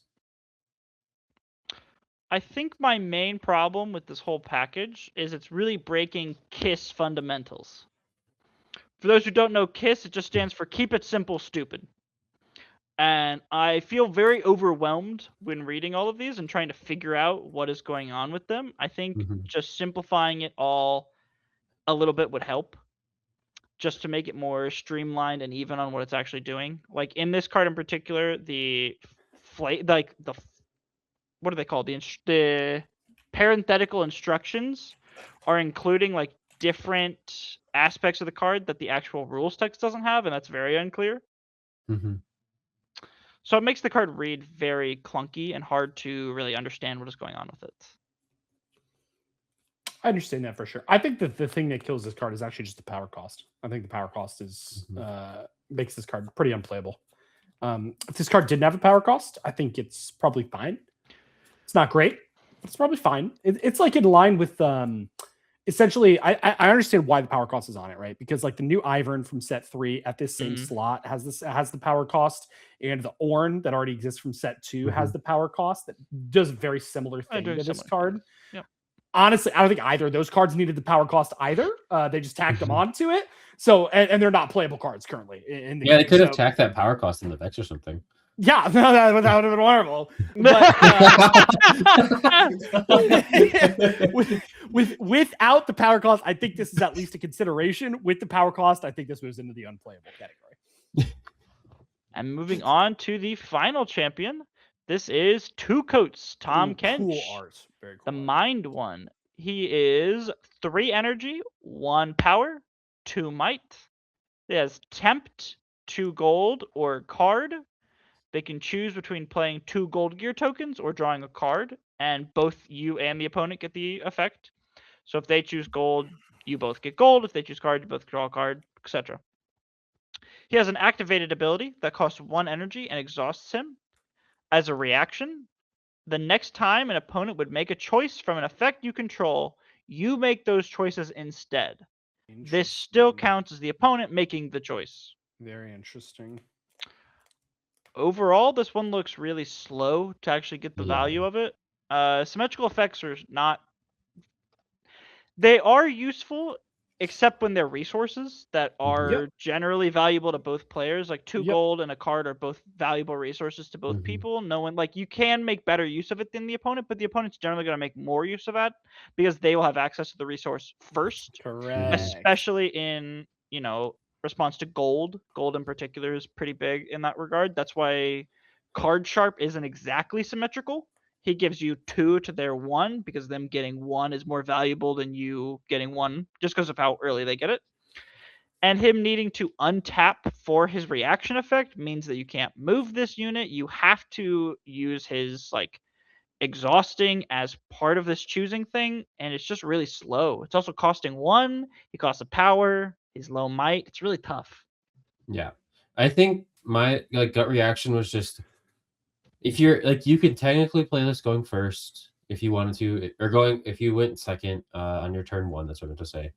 I think my main problem with this whole package is it's really breaking KISS fundamentals. For those who don't know KISS, it just stands for Keep It Simple, Stupid. And I feel very overwhelmed when reading all of these and trying to figure out what is going on with them. I think just simplifying it all a little bit would help, just to make it more streamlined and even on what it's actually doing. Like in this card in particular, what are they called? The parenthetical instructions are including like different aspects of the card that the actual rules text doesn't have, and that's very unclear. So it makes the card read very clunky and hard to really understand what is going on with it. I understand that for sure. I think that the thing that kills this card is actually just the power cost. I think the power cost is makes this card pretty unplayable. If this card didn't have a power cost, I think it's probably fine. It's not great, but it's probably fine. It's like in line with essentially, I understand why the power cost is on it, right? Because like the new Ivern from set 3 at this same slot has the power cost, and the Ornn that already exists from set 2 has the power cost that does a very similar thing to this card. Yep. Honestly, I don't think either of those cards needed the power cost either. They just tacked them onto it. So, and they're not playable cards currently in the game. They could have tacked that power cost in the Vex or something. Yeah, that would have been horrible. But without the power cost, I think this is at least a consideration. With the power cost, I think this moves into the unplayable category. And moving on to the final champion, this is Two Coats, Tom Kench. Cool art. Very cool. The Mind one. He is 3 energy, 1 power, 2 might. He has Tempt, 2 gold, or card. They can choose between playing 2 gold gear tokens or drawing a card, and both you and the opponent get the effect. So if they choose gold, you both get gold. If they choose card, you both draw a card, etc. He has an activated ability that costs 1 energy and exhausts him. As a reaction, the next time an opponent would make a choice from an effect you control, you make those choices instead. This still Interesting. counts as the opponent making the choice. Very interesting. Overall, this one looks really slow to actually get the Yeah. value of it. Symmetrical effects are not... They are useful, except when they're resources that are generally valuable to both players. Like 2 Yep. gold and a card are both valuable resources to both people. No one, like, you can make better use of it than the opponent, but the opponent's generally going to make more use of that because they will have access to the resource first. Correct. Especially in, response to gold. Gold in particular is pretty big in that regard. That's why Card Sharp isn't exactly symmetrical. He gives you 2 to their 1 because them getting 1 is more valuable than you getting 1 just because of how early they get it. And him needing to untap for his reaction effect means that you can't move this unit. You have to use his exhausting as part of this choosing thing, and it's just really slow. It's also costing 1. He costs a power. He's low might. It's really tough. Yeah. I think my gut reaction was just, if you're you could technically play this going first if you wanted to, or if you went second on your turn 1. That's what I meant to say.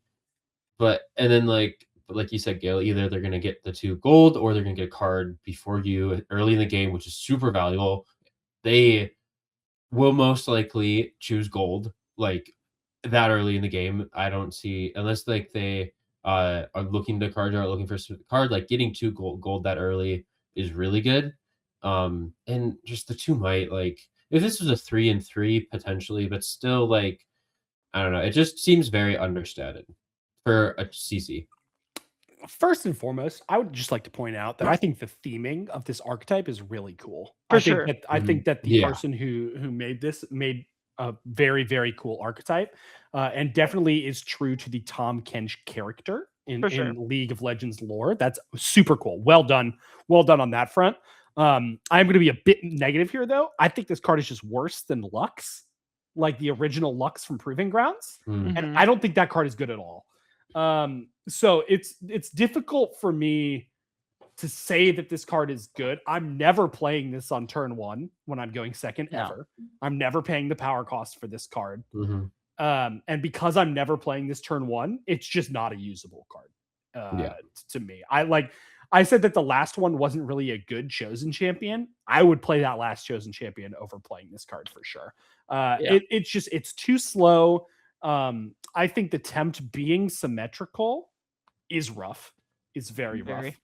And then like you said, Gail, either they're gonna get the 2 gold or they're gonna get a card before you early in the game, which is super valuable. They will most likely choose gold that early in the game. I don't see, unless they are looking to card or looking for a card, getting 2 gold that early is really good. And just the 2 might, if this was a 3 and 3 potentially, but still I don't know, it just seems very understated for a CC. First and foremost, I would just like to point out that I think the theming of this archetype is really cool. For I sure. think that the Yeah. person who made this made a very, very cool archetype, and definitely is true to the Tom Kench character in League of Legends lore. That's super cool. Well done on that front. I'm going to be a bit negative here, though. I think this card is just worse than Lux, like the original Lux from Proving Grounds, and I don't think that card is good at all. So it's difficult for me to say that this card is good. I'm never playing this on turn 1 when I'm going second ever. I'm never paying the power cost for this card. And because I'm never playing this turn 1, it's just not a usable card to me. I said that the last one wasn't really a good chosen champion. I would play that last chosen champion over playing this card for sure. It's too slow. I think the tempt being symmetrical is rough. It's very rough.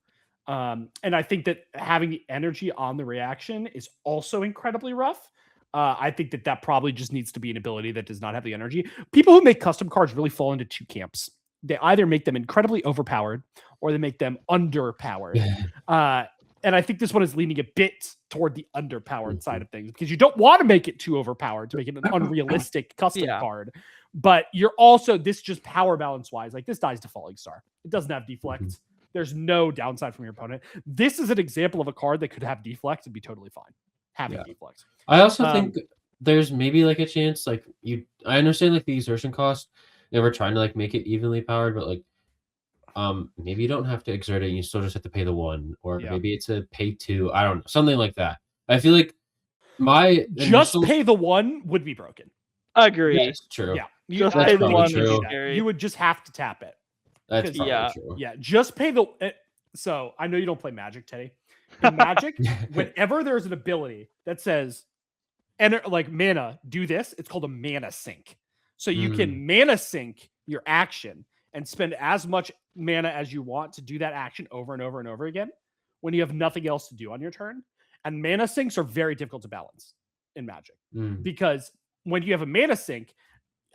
And I think that having the energy on the reaction is also incredibly rough. I think that probably just needs to be an ability that does not have the energy. People who make custom cards really fall into 2 camps. They either make them incredibly overpowered or they make them underpowered. And I think this one is leaning a bit toward the underpowered side of things, because you don't want to make it too overpowered to make it an unrealistic custom card. But you're also, this just power balance wise, this dies to Falling Star. It doesn't have deflect. There's no downside from your opponent. This is an example of a card that could have deflect and be totally fine having deflect. I also think there's maybe a chance, I understand the exertion cost. They were trying to make it evenly powered, but maybe you don't have to exert it. You still just have to pay the 1, or maybe it's a pay 2. I don't know, something like that. I feel like pay the 1 would be broken. Agree. That's true. Yeah, just pay the 1 true. is scary. You would just have to tap it. That's probably true. Yeah, just pay the. So I know you don't play Magic, Teddy. In Magic, whenever there's an ability that says, mana, do this, it's called a mana sink. So you can mana sink your action and spend as much mana as you want to do that action over and over and over again when you have nothing else to do on your turn. And mana sinks are very difficult to balance in Magic, because when you have a mana sink,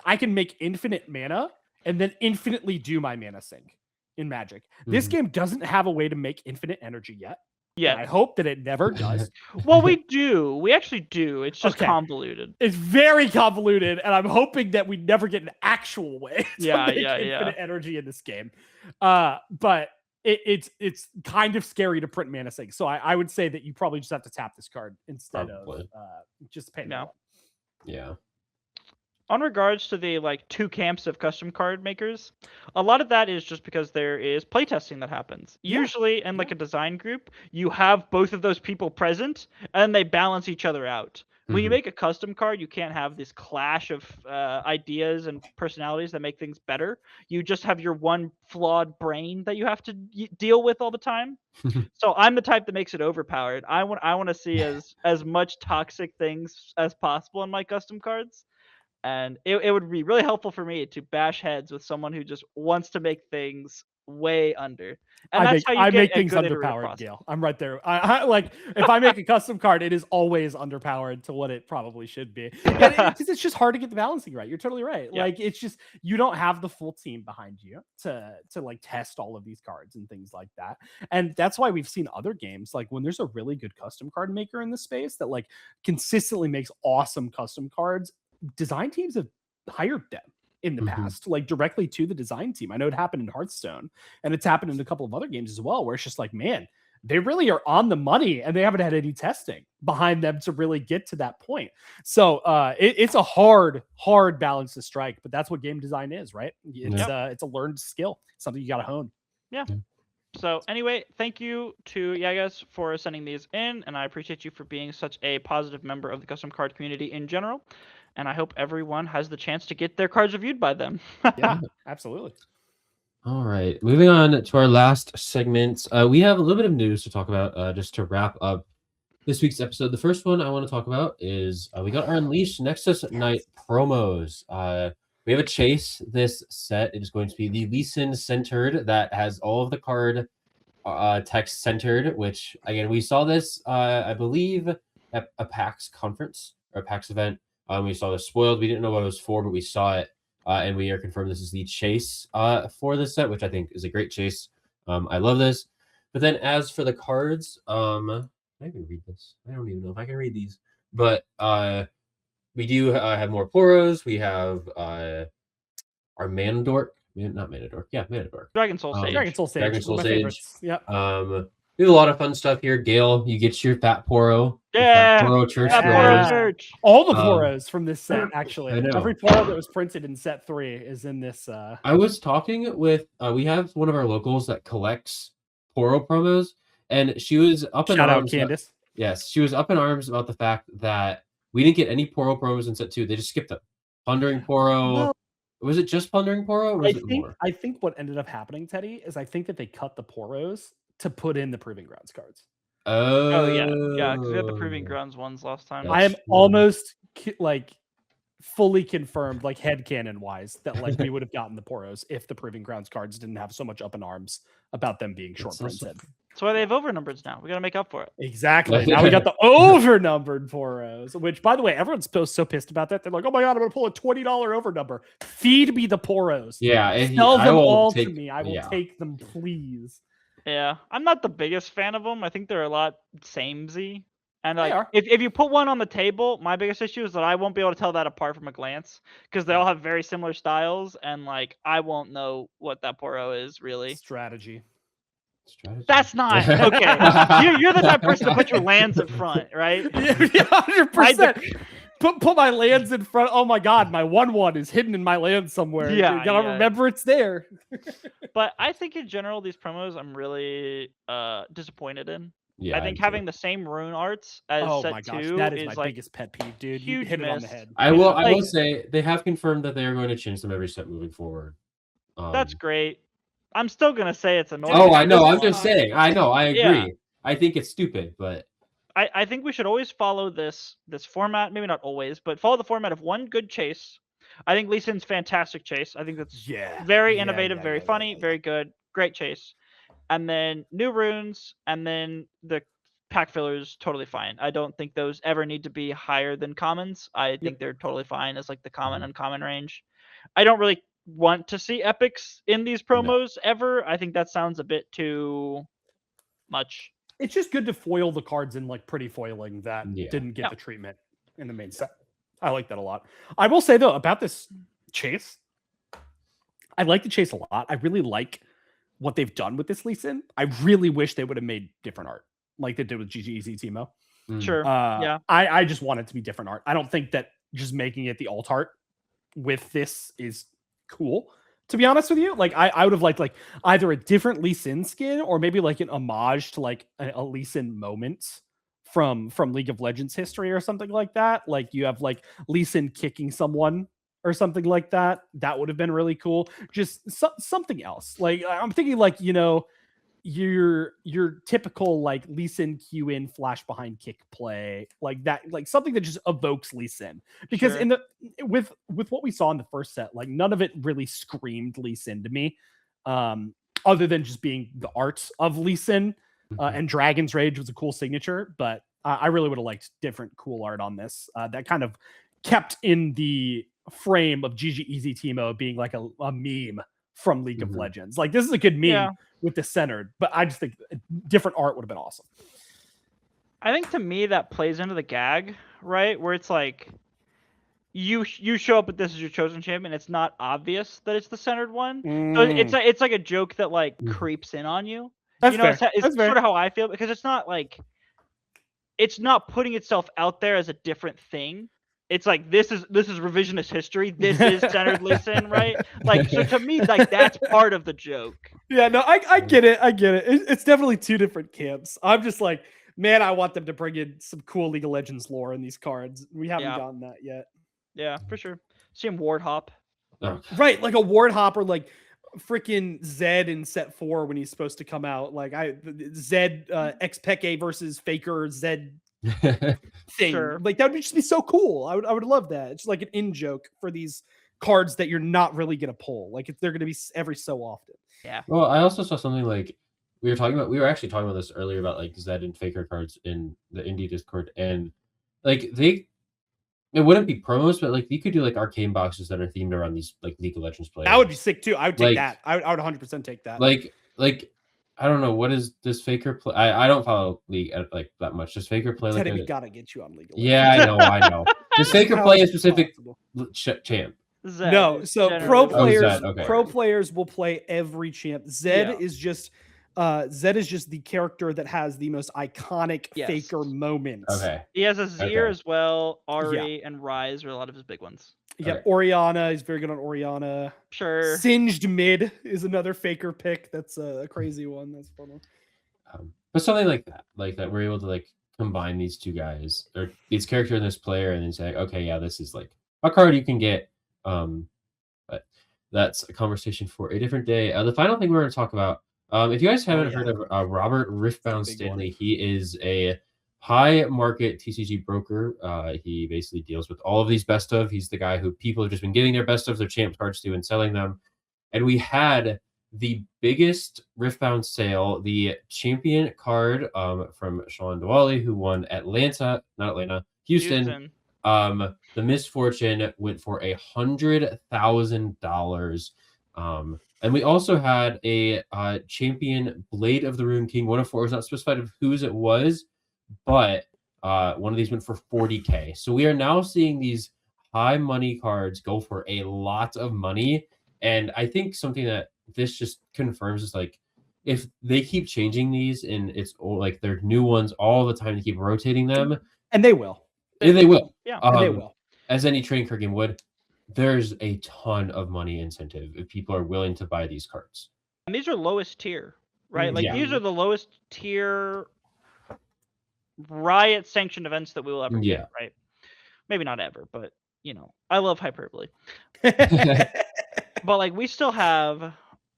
I can make infinite mana and then infinitely do my mana sink in Magic. This game doesn't have a way to make infinite energy yet. Yeah, I hope that it never does. Well, we do. We actually do. It's just convoluted. It's very convoluted, and I'm hoping that we never get an actual way to make infinite energy in this game. But it's kind of scary to print mana sink. So I would say that you probably just have to tap this card instead of just paying. Yeah. on regards to the like two camps of custom card makers, a lot of that is just because there is playtesting that happens. Yeah, Usually in like a design group, you have both of those people present and they balance each other out. When you Mhm. make a custom card, you can't have this clash of ideas and personalities that make things better. You just have your one flawed brain that you have to deal with all the time. So I'm the type that makes it overpowered. I want to see as much toxic things as possible in my custom cards. And it would be really helpful for me to bash heads with someone who just wants to make things way under. And that's how you I get make a things good iterative underpowered, process. Gale. I'm right there. I like if I make a custom card, it is always underpowered to what it probably should be. Because it's just hard to get the balancing right. You're totally right. Yeah. Like it's just you don't have the full team behind you to like test all of these cards and things like that. And that's why we've seen other games like when there's a really good custom card maker in the space that like consistently makes awesome custom cards, design teams have hired them in the past, like directly to the design team. I know it happened in Hearthstone and it's happened in a couple of other games as well, where it's just like, man, they really are on the money and they haven't had any testing behind them to really get to that point. So it's a hard balance to strike, but that's what game design is, right? It's a learned skill, something you got to hone. Yeah. So anyway, thank you to Yagas for sending these in, and I appreciate you for being such a positive member of the custom card community in general. And I hope everyone has the chance to get their cards reviewed by them. Yeah, absolutely. All right, moving on to our last segment. We have a little bit of news to talk about just to wrap up this week's episode. The first one I want to talk about is we got our Unleashed Nexus Night promos. We have a chase this set. It is going to be the Lee Sin centered that has all of the card text centered, which again, we saw this, I believe, at a PAX conference or a PAX event. We saw this spoiled. We didn't know what it was for, but we saw it. And we are confirmed this is the chase for this set, which I think is a great chase. I love this. But then as for the cards, I can read this. I don't even know if I can read these. But we do have more Poros. We have our Manadork. Not Manadork. Yeah, Manadork. Dragon Soul Sage. Dragon Soul Sage. Dragon Soul One of my Sage. favorites. Yep. We have a lot of fun stuff here. Gale, you get your Fat Poro. Yeah. Fat Poro Church Fat Dwellers. Poro Church. All the Poros from this set, actually. I know. Every Poro that was printed in set 3 is in this. I was talking with, we have one of our locals that collects Poro promos, and she was up in Shout out arms. Candace. Yes, she was up in arms about the fact that we didn't get any Poro promos in set 2. They just skipped them. Plundering Poro. No. Was it just Plundering Poro? Or was it more? I think what ended up happening, Teddy, is I think that they cut the Poros to put in the Proving Grounds cards. Oh yeah, because we had the Proving Grounds ones last time. I am almost like fully confirmed, like headcanon wise, that like we would have gotten the Poros if the Proving Grounds cards didn't have so much up in arms about them being short printed. That's why they have overnumbered now. We got to make up for it. Exactly. Now we got the overnumbered Poros, which, by the way, everyone's so pissed about that. They're like, "Oh my god, I'm gonna pull a $20 overnumber. Feed me the Poros. Yeah, Sell them all to me. I will take them, please." Yeah, I'm not the biggest fan of them. I think they're a lot samey. And They are. if you put one on the table, my biggest issue is that I won't be able to tell that apart from a glance because they all have very similar styles, and like I won't know what that Poro is really. Strategy. That's not okay. You're the type of person to put your lands in front, right? Yeah, 100%. Put my lands in front. Oh my god, my 1/1 is hidden in my land somewhere. Yeah, you gotta remember it's there. But I think in general, these promos I'm really disappointed in. Yeah, I think having the same rune arts as set 2 that is my like biggest pet peeve, dude. huge You hit it on the miss. head. I will say they have confirmed that they are going to change them every set moving forward. That's great. I'm still gonna say it's annoying. Oh, I know. I'm just saying. I know. I agree. Yeah. I think it's stupid, but I think we should always follow this format. Maybe not always, but follow the format of one good chase. I think Lee Sin's fantastic chase. I think that's very innovative, very funny, very good, great chase. And then new runes, and then the pack fillers, totally fine. I don't think those ever need to be higher than commons. I think they're totally fine as like the common uncommon range. I don't really want to see epics in these promos ever. I think that sounds a bit too much. It's just good to foil the cards in like pretty foiling that didn't get the treatment in the main set. I like that a lot. I will say though about this chase, I like the chase a lot. I really like what they've done with this Lee Sin. I really wish they would have made different art like they did with GGEZ Timo. Sure. I just want it to be different art. I don't think that just making it the alt art with this is cool. To be honest with you, like I would have liked like either a different Lee Sin skin or maybe like an homage to like a Lee Sin moment from League of Legends history or something like that. Like you have like Lee Sin kicking someone or something like that. That would have been really cool. Just something else. Like I'm thinking like, you know, your typical like Lee Sin Q in flash behind kick play, like that, like something that just evokes Lee Sin. Because Sure. in the with what we saw in the first set, like none of it really screamed Lee Sin to me. Other than just being the art of Lee Sin. And Dragon's Rage was a cool signature, but I really would have liked different cool art on this. That kind of kept in the frame of GG Easy Teemo being like a meme from League of Legends. Like this is a good meme with the centered, but I just think different art would have been awesome. I think to me that plays into the gag, right? Where it's like you show up with this as your chosen champion, it's not obvious that it's the centered one. So it's like a joke that like creeps in on you. That's you know, fair. it's sort of how I feel, because it's not like it's not putting itself out there as a different thing. It's like this is revisionist history. This is centered Lee Sin, right? Like, so to me, like that's part of the joke. Yeah, no, I get it. I get it. It's definitely two different camps. I'm just like, man, I want them to bring in some cool League of Legends lore in these cards. We haven't gotten that yet. Yeah, for sure. See him ward hop. Right, like a ward hopper, like freaking Zed in set 4 when he's supposed to come out. Like Zed Xpeke versus Faker Zed thing. Sure. Like that would just be so cool. I would love that. It's like an in joke for these cards that you're not really gonna pull. Like they're gonna be every so often. Yeah. Well, I also saw something like we were actually talking about this earlier about like Zed and Faker cards in the indie Discord, and like it wouldn't be promos, but like you could do like arcane boxes that are themed around these like League of Legends players. That would be sick too. I would take Like, that. I would 100% take that. Like I don't know, what is this Faker play? I don't follow League like that much. Does Faker play like we gotta get you on League of Legends. Yeah, I know. Does Faker play a specific champ? Zed no, so generally. pro players will play every champ. Zed is just the character that has the most iconic Faker moments. Okay. He has a Zir as well. Ari and Rise are a lot of his big ones. Yeah, Orianna is very good on Orianna. Sure. Singed Mid is another Faker pick. That's a crazy one. That's fun. But something like that, we're able to like combine these two guys or these character and this player, and then say, okay, yeah, this is like a card you can get. But that's a conversation for a different day. The final thing we're going to talk about, if you guys haven't heard of Robert Riftbound Stanley, he is a high market TCG broker. He basically deals with all of these best of. He's the guy who people have just been giving their best of their champ cards to and selling them. And we had the biggest Riftbound sale, the champion card from Sean Dwally, who won Houston. The misfortune went for $100,000. And we also had a champion Blade of the Rune King 104. It was not specified of whose it was, but one of these went for $40K. So we are now seeing these high money cards go for a lot of money. And I think something that this just confirms is like, if they keep changing these and it's like they're new ones all the time, to keep rotating them, and they will. They will. Yeah, they will. As any trading card game would, there's a ton of money incentive if people are willing to buy these cards. And these are lowest tier, right? Like these are the lowest tier Riot sanctioned events that we will ever get, right? Maybe not ever, but you know, I love hyperbole. But like we still have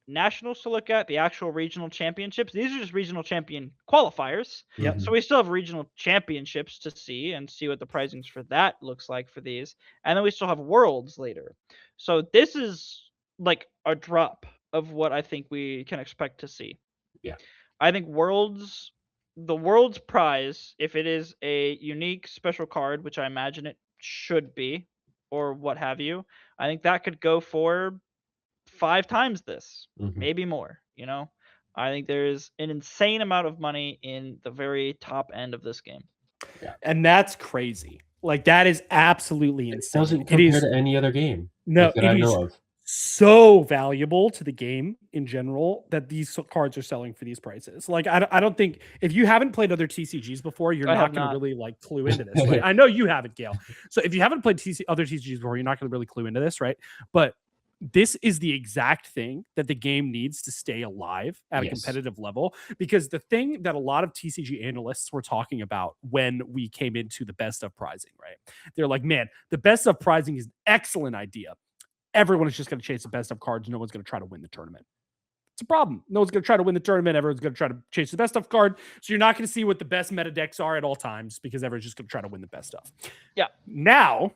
nationals to look at, the actual regional championships. These are just regional champion qualifiers. Yep. So we still have regional championships to see what the pricings for that looks like for these. And then we still have worlds later. So this is like a drop of what I think we can expect to see. Yeah. I think the world's prize, if it is a unique special card, which I imagine it should be, or what have you, I think that could go for 5 times this, maybe more. You know, I think there is an insane amount of money in the very top end of this game. Yeah. And that's crazy. Like that is absolutely insane. It doesn't compare to any other game. No, that I know of. so valuable to the game in general that these cards are selling for these prices. Like, I don't think if you haven't played other TCGs before, you're not going to really like clue into this, right? I know you haven't, Gail. So if you haven't played other TCGs before, you're not going to really clue into this, right? But this is the exact thing that the game needs to stay alive at a competitive level, because the thing that a lot of TCG analysts were talking about when we came into the best of prizing, right? They're like, man, the best of prizing is an excellent idea. Everyone is just going to chase the best of cards. No one's going to try to win the tournament. It's a problem. No one's going to try to win the tournament. Everyone's going to try to chase the best of card. So you're not going to see what the best meta decks are at all times, because everyone's just going to try to win the best of. Yeah. Now,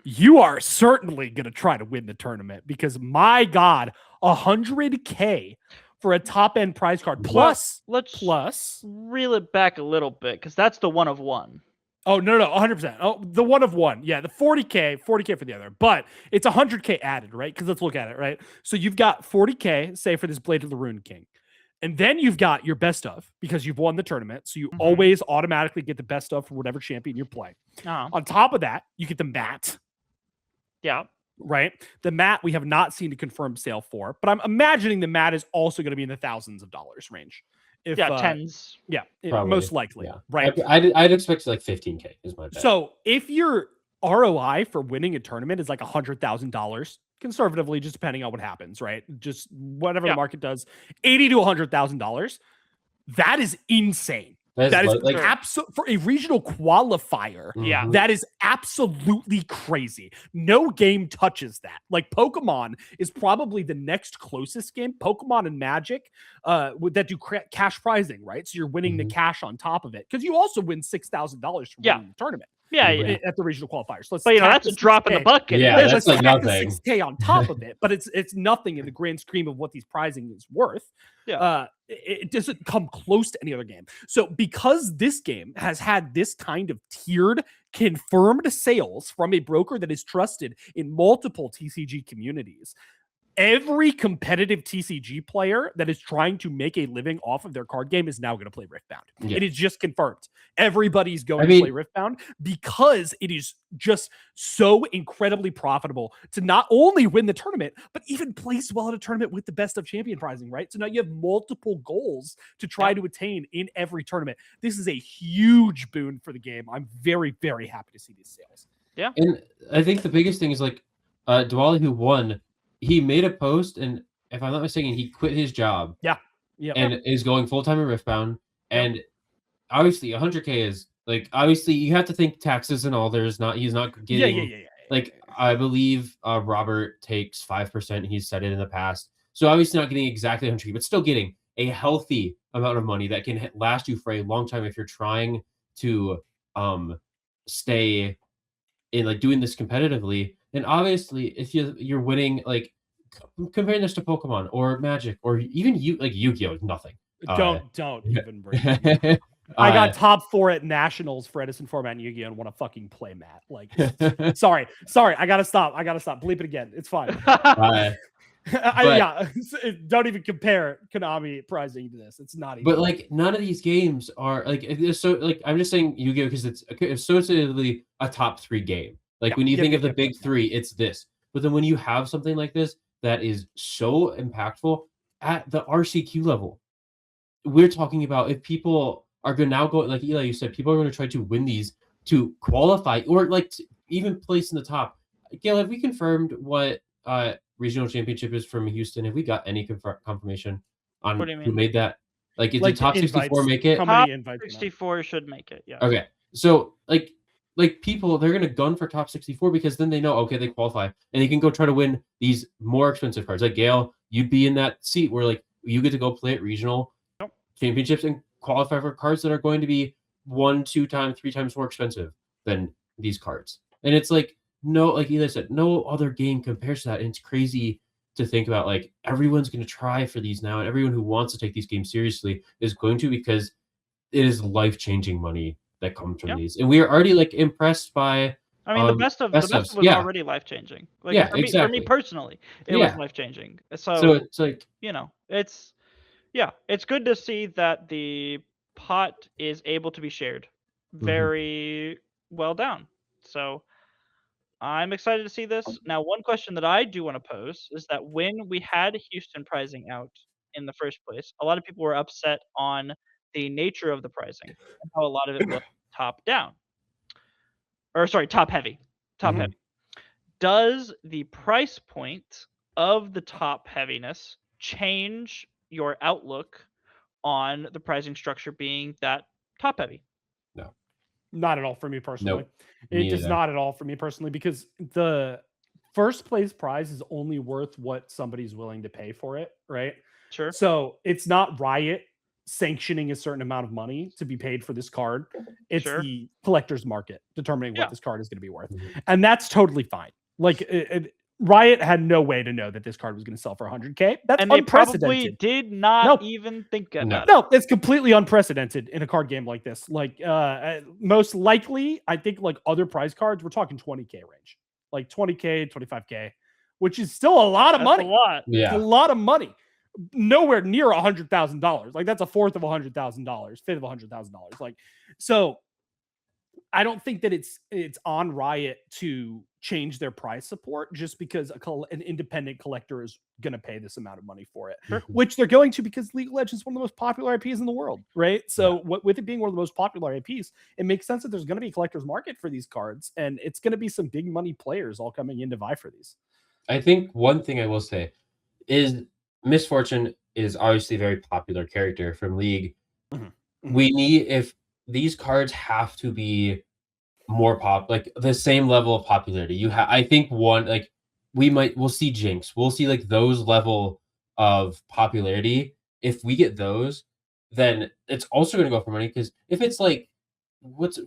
you are certainly going to try to win the tournament, because my God, 100K for a top end prize card plus reel it back a little bit, because that's the 1 of 1. Oh, no, 100%. Oh, the 1 of 1. Yeah, the 40K for the other, but it's 100K added, right? Because let's look at it, right? So you've got 40K, say, for this Blade of the Rune King. And then you've got your best of, because you've won the tournament. So you always automatically get the best of for whatever champion you're playing. On top of that, you get the mat. Yeah. Right? The mat we have not seen a confirmed sale for, but I'm imagining the mat is also going to be in the thousands of dollars range. If, tens. Yeah, most likely. Yeah. Right. I'd expect like 15K is my bet. So if your ROI for winning a tournament is like $100,000, conservatively, just depending on what happens, right? Just whatever the market does, $80,000 to $100,000. That is insane. That is like absolute for a regional qualifier. Yeah, that is absolutely crazy. No game touches that. Like Pokemon is probably the next closest game. Pokemon and Magic, that do cash prizing, right? So you're winning the cash on top of it, because you also win $6,000 from winning the tournament. Yeah, at the regional qualifiers. So but that's a drop in the bucket. Yeah, that's like nothing. 6K on top of it, but it's nothing in the grand scheme of what these prizing is worth. Yeah. It doesn't come close to any other game. So because this game has had this kind of tiered, confirmed sales from a broker that is trusted in multiple TCG communities, every competitive TCG player that is trying to make a living off of their card game is now going to play Riftbound. Yeah. It is just confirmed. Everybody's going to play Riftbound, because it is just so incredibly profitable to not only win the tournament, but even place well at a tournament with the best of champion prizing, right? So now you have multiple goals to try to attain in every tournament. This is a huge boon for the game. I'm very, very happy to see these sales. Yeah. And I think the biggest thing is like Dwali, who won, he made a post, and if I'm not mistaken, he quit his job. Yeah. And is going full-time in Riftbound. And obviously 100K is like, obviously you have to think taxes and all. He's not getting like, I believe Robert takes 5%. He's said it in the past. So obviously not getting exactly 100K, but still getting a healthy amount of money that can last you for a long time if you're trying to stay in like doing this competitively. And obviously, if you're winning, like comparing this to Pokemon or Magic or even Yu-Gi-Oh, nothing. Don't even bring it. I got top 4 at Nationals for Edison format in Yu-Gi-Oh and want to fucking play Matt. Like, sorry, I gotta stop. Bleep it again. It's fine. Don't even compare Konami prizing to this. It's not even. But like, none of these games are like, so like, I'm just saying Yu-Gi-Oh because it's associatedly a top 3 game. Like when you think of the big 3, it's this. But then when you have something like this that is so impactful at the RCQ level, we're talking about if people are going to now go, like Eli, you said, people are going to try to win these to qualify or like to even place in the top. Gail, have we confirmed what regional championship is from Houston? Have we got any confirmation on who made that? Like, did the top 64 make it? Top 64 should make it. Yeah. Okay. So like people, they're gonna gun for top 64 because then they know, okay, they qualify and they can go try to win these more expensive cards. Like Gail, you'd be in that seat where like you get to go play at regional championships and qualify for cards that are going to be 1, 2 times, 3 times more expensive than these cards. And it's like, no, like Eli said, no other game compares to that. And it's crazy to think about, like, everyone's going to try for these now, and everyone who wants to take these games seriously is going to, because it is life-changing money that comes from these. And we are already like impressed by. I mean, the best of was already life-changing. Like, for me personally, it was life-changing. So it's like, it's good to see that the pot is able to be shared very well down. So I'm excited to see this. Now, one question that I do want to pose is that when we had Houston pricing out in the first place, a lot of people were upset on the nature of the pricing and how a lot of it was top down. Or sorry, top heavy. Top Mhm. heavy. Does the price point of the top heaviness change your outlook on the pricing structure being that top heavy? Not at all for me personally. Nope. It Me does either. not at all for me personally, because the first place prize is only worth what somebody's willing to pay for it, right? Sure. So it's not Riot sanctioning a certain amount of money to be paid for this card. It's Sure. the collector's market determining Yeah. what this card is going to be worth. Mhm. And that's totally fine. Like Riot had no way to know that this card was going to sell for 100K. That's And they unprecedented. probably did not Nope. even think No. about it. No, it's completely unprecedented in a card game like this. Like, most likely, I think like other prize cards, we're talking 20K range, like 20K, 25K, which is still a lot of That's money. a lot. It's a Yeah. lot of money. Nowhere near $100,000. Like that's a fourth of $100,000, fifth of $100,000. Like, so I don't think that it's on Riot to change their price support just because an independent collector is going to pay this amount of money for it, Mhm. which they're going to because League of Legends is one of the most popular IPs in the world, right? So with it being one of the most popular IPs, it makes sense that there's going to be a collector's market for these cards, and it's going to be some big money players all coming in to vie for these. I think one thing I will say is Misfortune is obviously a very popular character from League. Mhm. We need, if these cards have to be more like the same level of popularity. I think one, like we'll see Jinx, we'll see like those level of popularity. If we get those, then it's also going to go for money, because if it's like what's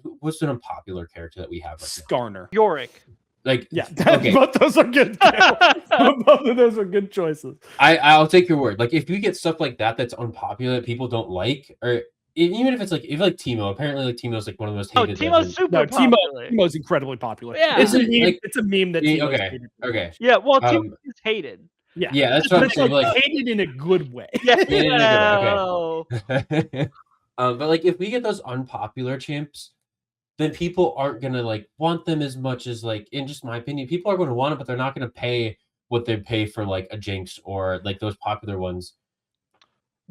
an unpopular character that we have right now? Skarner. Yorick. Like, Yeah, okay, both those are good. Both of those are good choices. I'll take your word. Like if you get stuff like that that's unpopular, that people don't like, or even if like Teemo, apparently like Teemo's like one of the most Oh, hated. Teemo's super No, popular. Teemo's incredibly popular. Yeah. It's a Isn't it, meme. like- It's a meme that Teemo's Okay, hated. okay, Yeah, well, Teemo Um, is hated. Yeah, yeah, that's what I'm But saying. Like, hated in a good way. Yeah. okay. But like if we get those unpopular champs, then people aren't gonna like want them as much as, like, in just my opinion, people are going to want it, but they're not going to pay what they pay for like a Jinx or like those popular ones.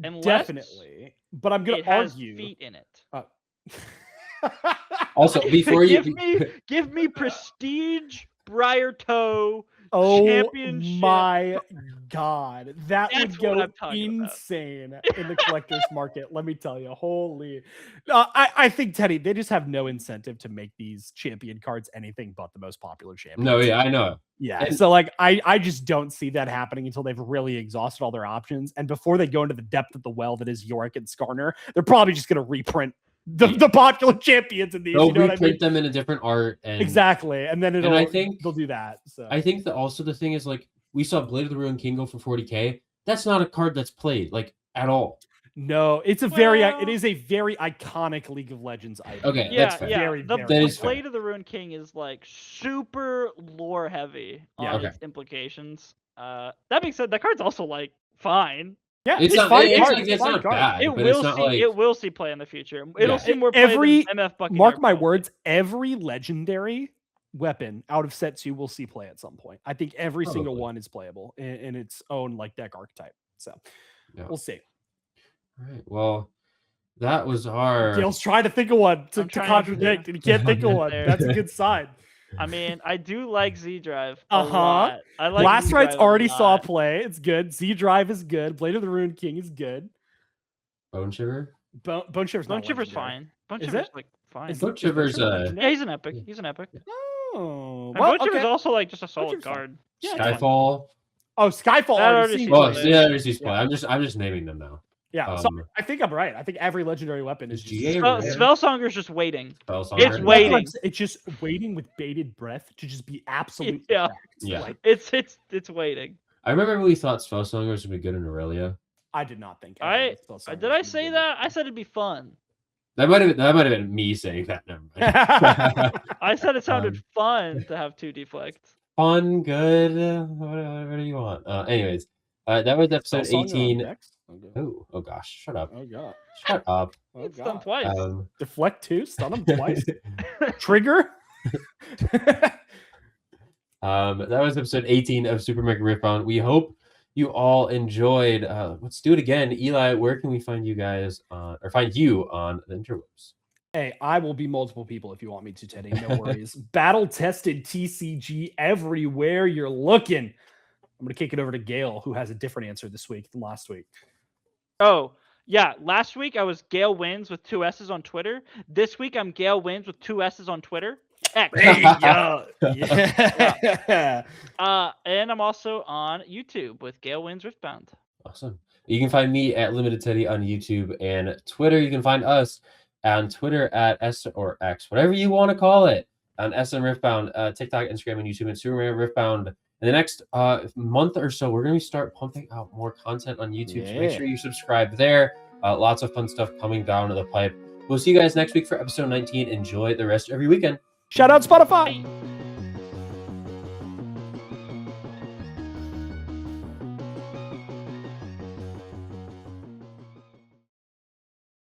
Unless Definitely. But I'm gonna it has argue. feet in it. Also, before you give me Prestige Briar Toe. Oh Championship. my god, that That's would what go I'm talking about. insane in the collector's market. Let me tell you, holy! I think Teddy, they just have no incentive to make these champion cards anything but the most popular champions. No, yeah, I know. Yeah, And- so like I just don't see that happening until they've really exhausted all their options, and before they go into the depth of the well that is Yorick and Skarner, they're probably just going to reprint the popular champions in these. They'll You know what I reprint mean? them in a different art, and Exactly, and then I think they'll do that. So I think that also the thing is, like, we saw Blade of the Ruined King go for 40K. That's not a card that's played like at all. no, it is a very iconic League of Legends item. Okay, Yeah, that's fair. yeah. Very, The very That is fair. Blade of the Ruined King is like super lore heavy on Yeah. Okay. its implications. That being said, that card's also like fine. Yeah, It's not. fine It's, card, like, it's fine not card. bad, It but will it's not see like it will see play in the future. It'll Yeah. see more play Every- than MF Bucking. Mark my words, every legendary weapon out of set 2 will see play at some point. I think every single Probably. one is playable in its own like deck archetype. So Yeah. we'll see. All right. Well, that was our. Gil's trying to think of one to I'm trying to- contradict, and he can't think of one. There. That's a good sign. I mean, I do like Z Drive a Uh-huh. lot. I like Blast Z-Drive Rights a already saw lot. play. It's good. Z Drive is good. Blade of the Ruined King is good. Bone Shiver. Bone Shiver's Bone not Shiver's legendary. fine. Bone Is Shiver's it? like fine. Is Bone it- Shiver's Shiver uh, legendary? Yeah, he's an epic. He's an epic. Oh, And well, Bone Shiver's okay. also like just a solid Shiver's fine. card. Yeah, it's fine. Skyfall. Oh, Skyfall That already already seen sees Oh, play. yeah, there's these play. Yeah. I'm just naming them now. Yeah, so Um, I think I'm right. I think every legendary weapon is Is just GA Spell, rare? Spellsonger's just waiting. Spellsonger. It's waiting. It's just waiting with bated breath to just be absolutely Yeah. cracked. Yeah. Like, It's waiting. I remember we thought Spellsonger was gonna be good in Aurelia. I did not think. Did I say that? I said it'd be fun. That might have been me saying that. Never mind. I said it sounded Um, fun to have 2 deflect. Fun, good, whatever you want. Anyways, that was episode 18. Oh gosh, shut up. Oh god. Shut up. Oh It's done god. twice. Deflect 2, stun him twice. Trigger. That was episode 18 of Super Mega Riftbound. We hope you all enjoyed. Let's do it again. Eli, where can we find you guys or find you on the interwebs? Hey, I will be multiple people if you want me to, Teddy. No worries. Battle-tested TCG everywhere you're looking. I'm going to kick it over to Gail, who has a different answer this week than last week. Oh, yeah. Last week I was Gale Wins with 2 S's on Twitter. This week I'm Gale Wins with 2 S's on Twitter. X. There you go. Yeah. And I'm also on YouTube with Gale Wins Riftbound. Awesome. You can find me at Limited Teddy on YouTube and Twitter. You can find us on Twitter at S or X, whatever you want to call it, on SM Riftbound, TikTok, Instagram, and YouTube, and Super Mega Riftbound. In the next month or so, we're going to start pumping out more content on YouTube. So make sure you subscribe there. Lots of fun stuff coming down to the pipe. We'll see you guys next week for episode 19. Enjoy the rest of your weekend. Shout out Spotify. Bye.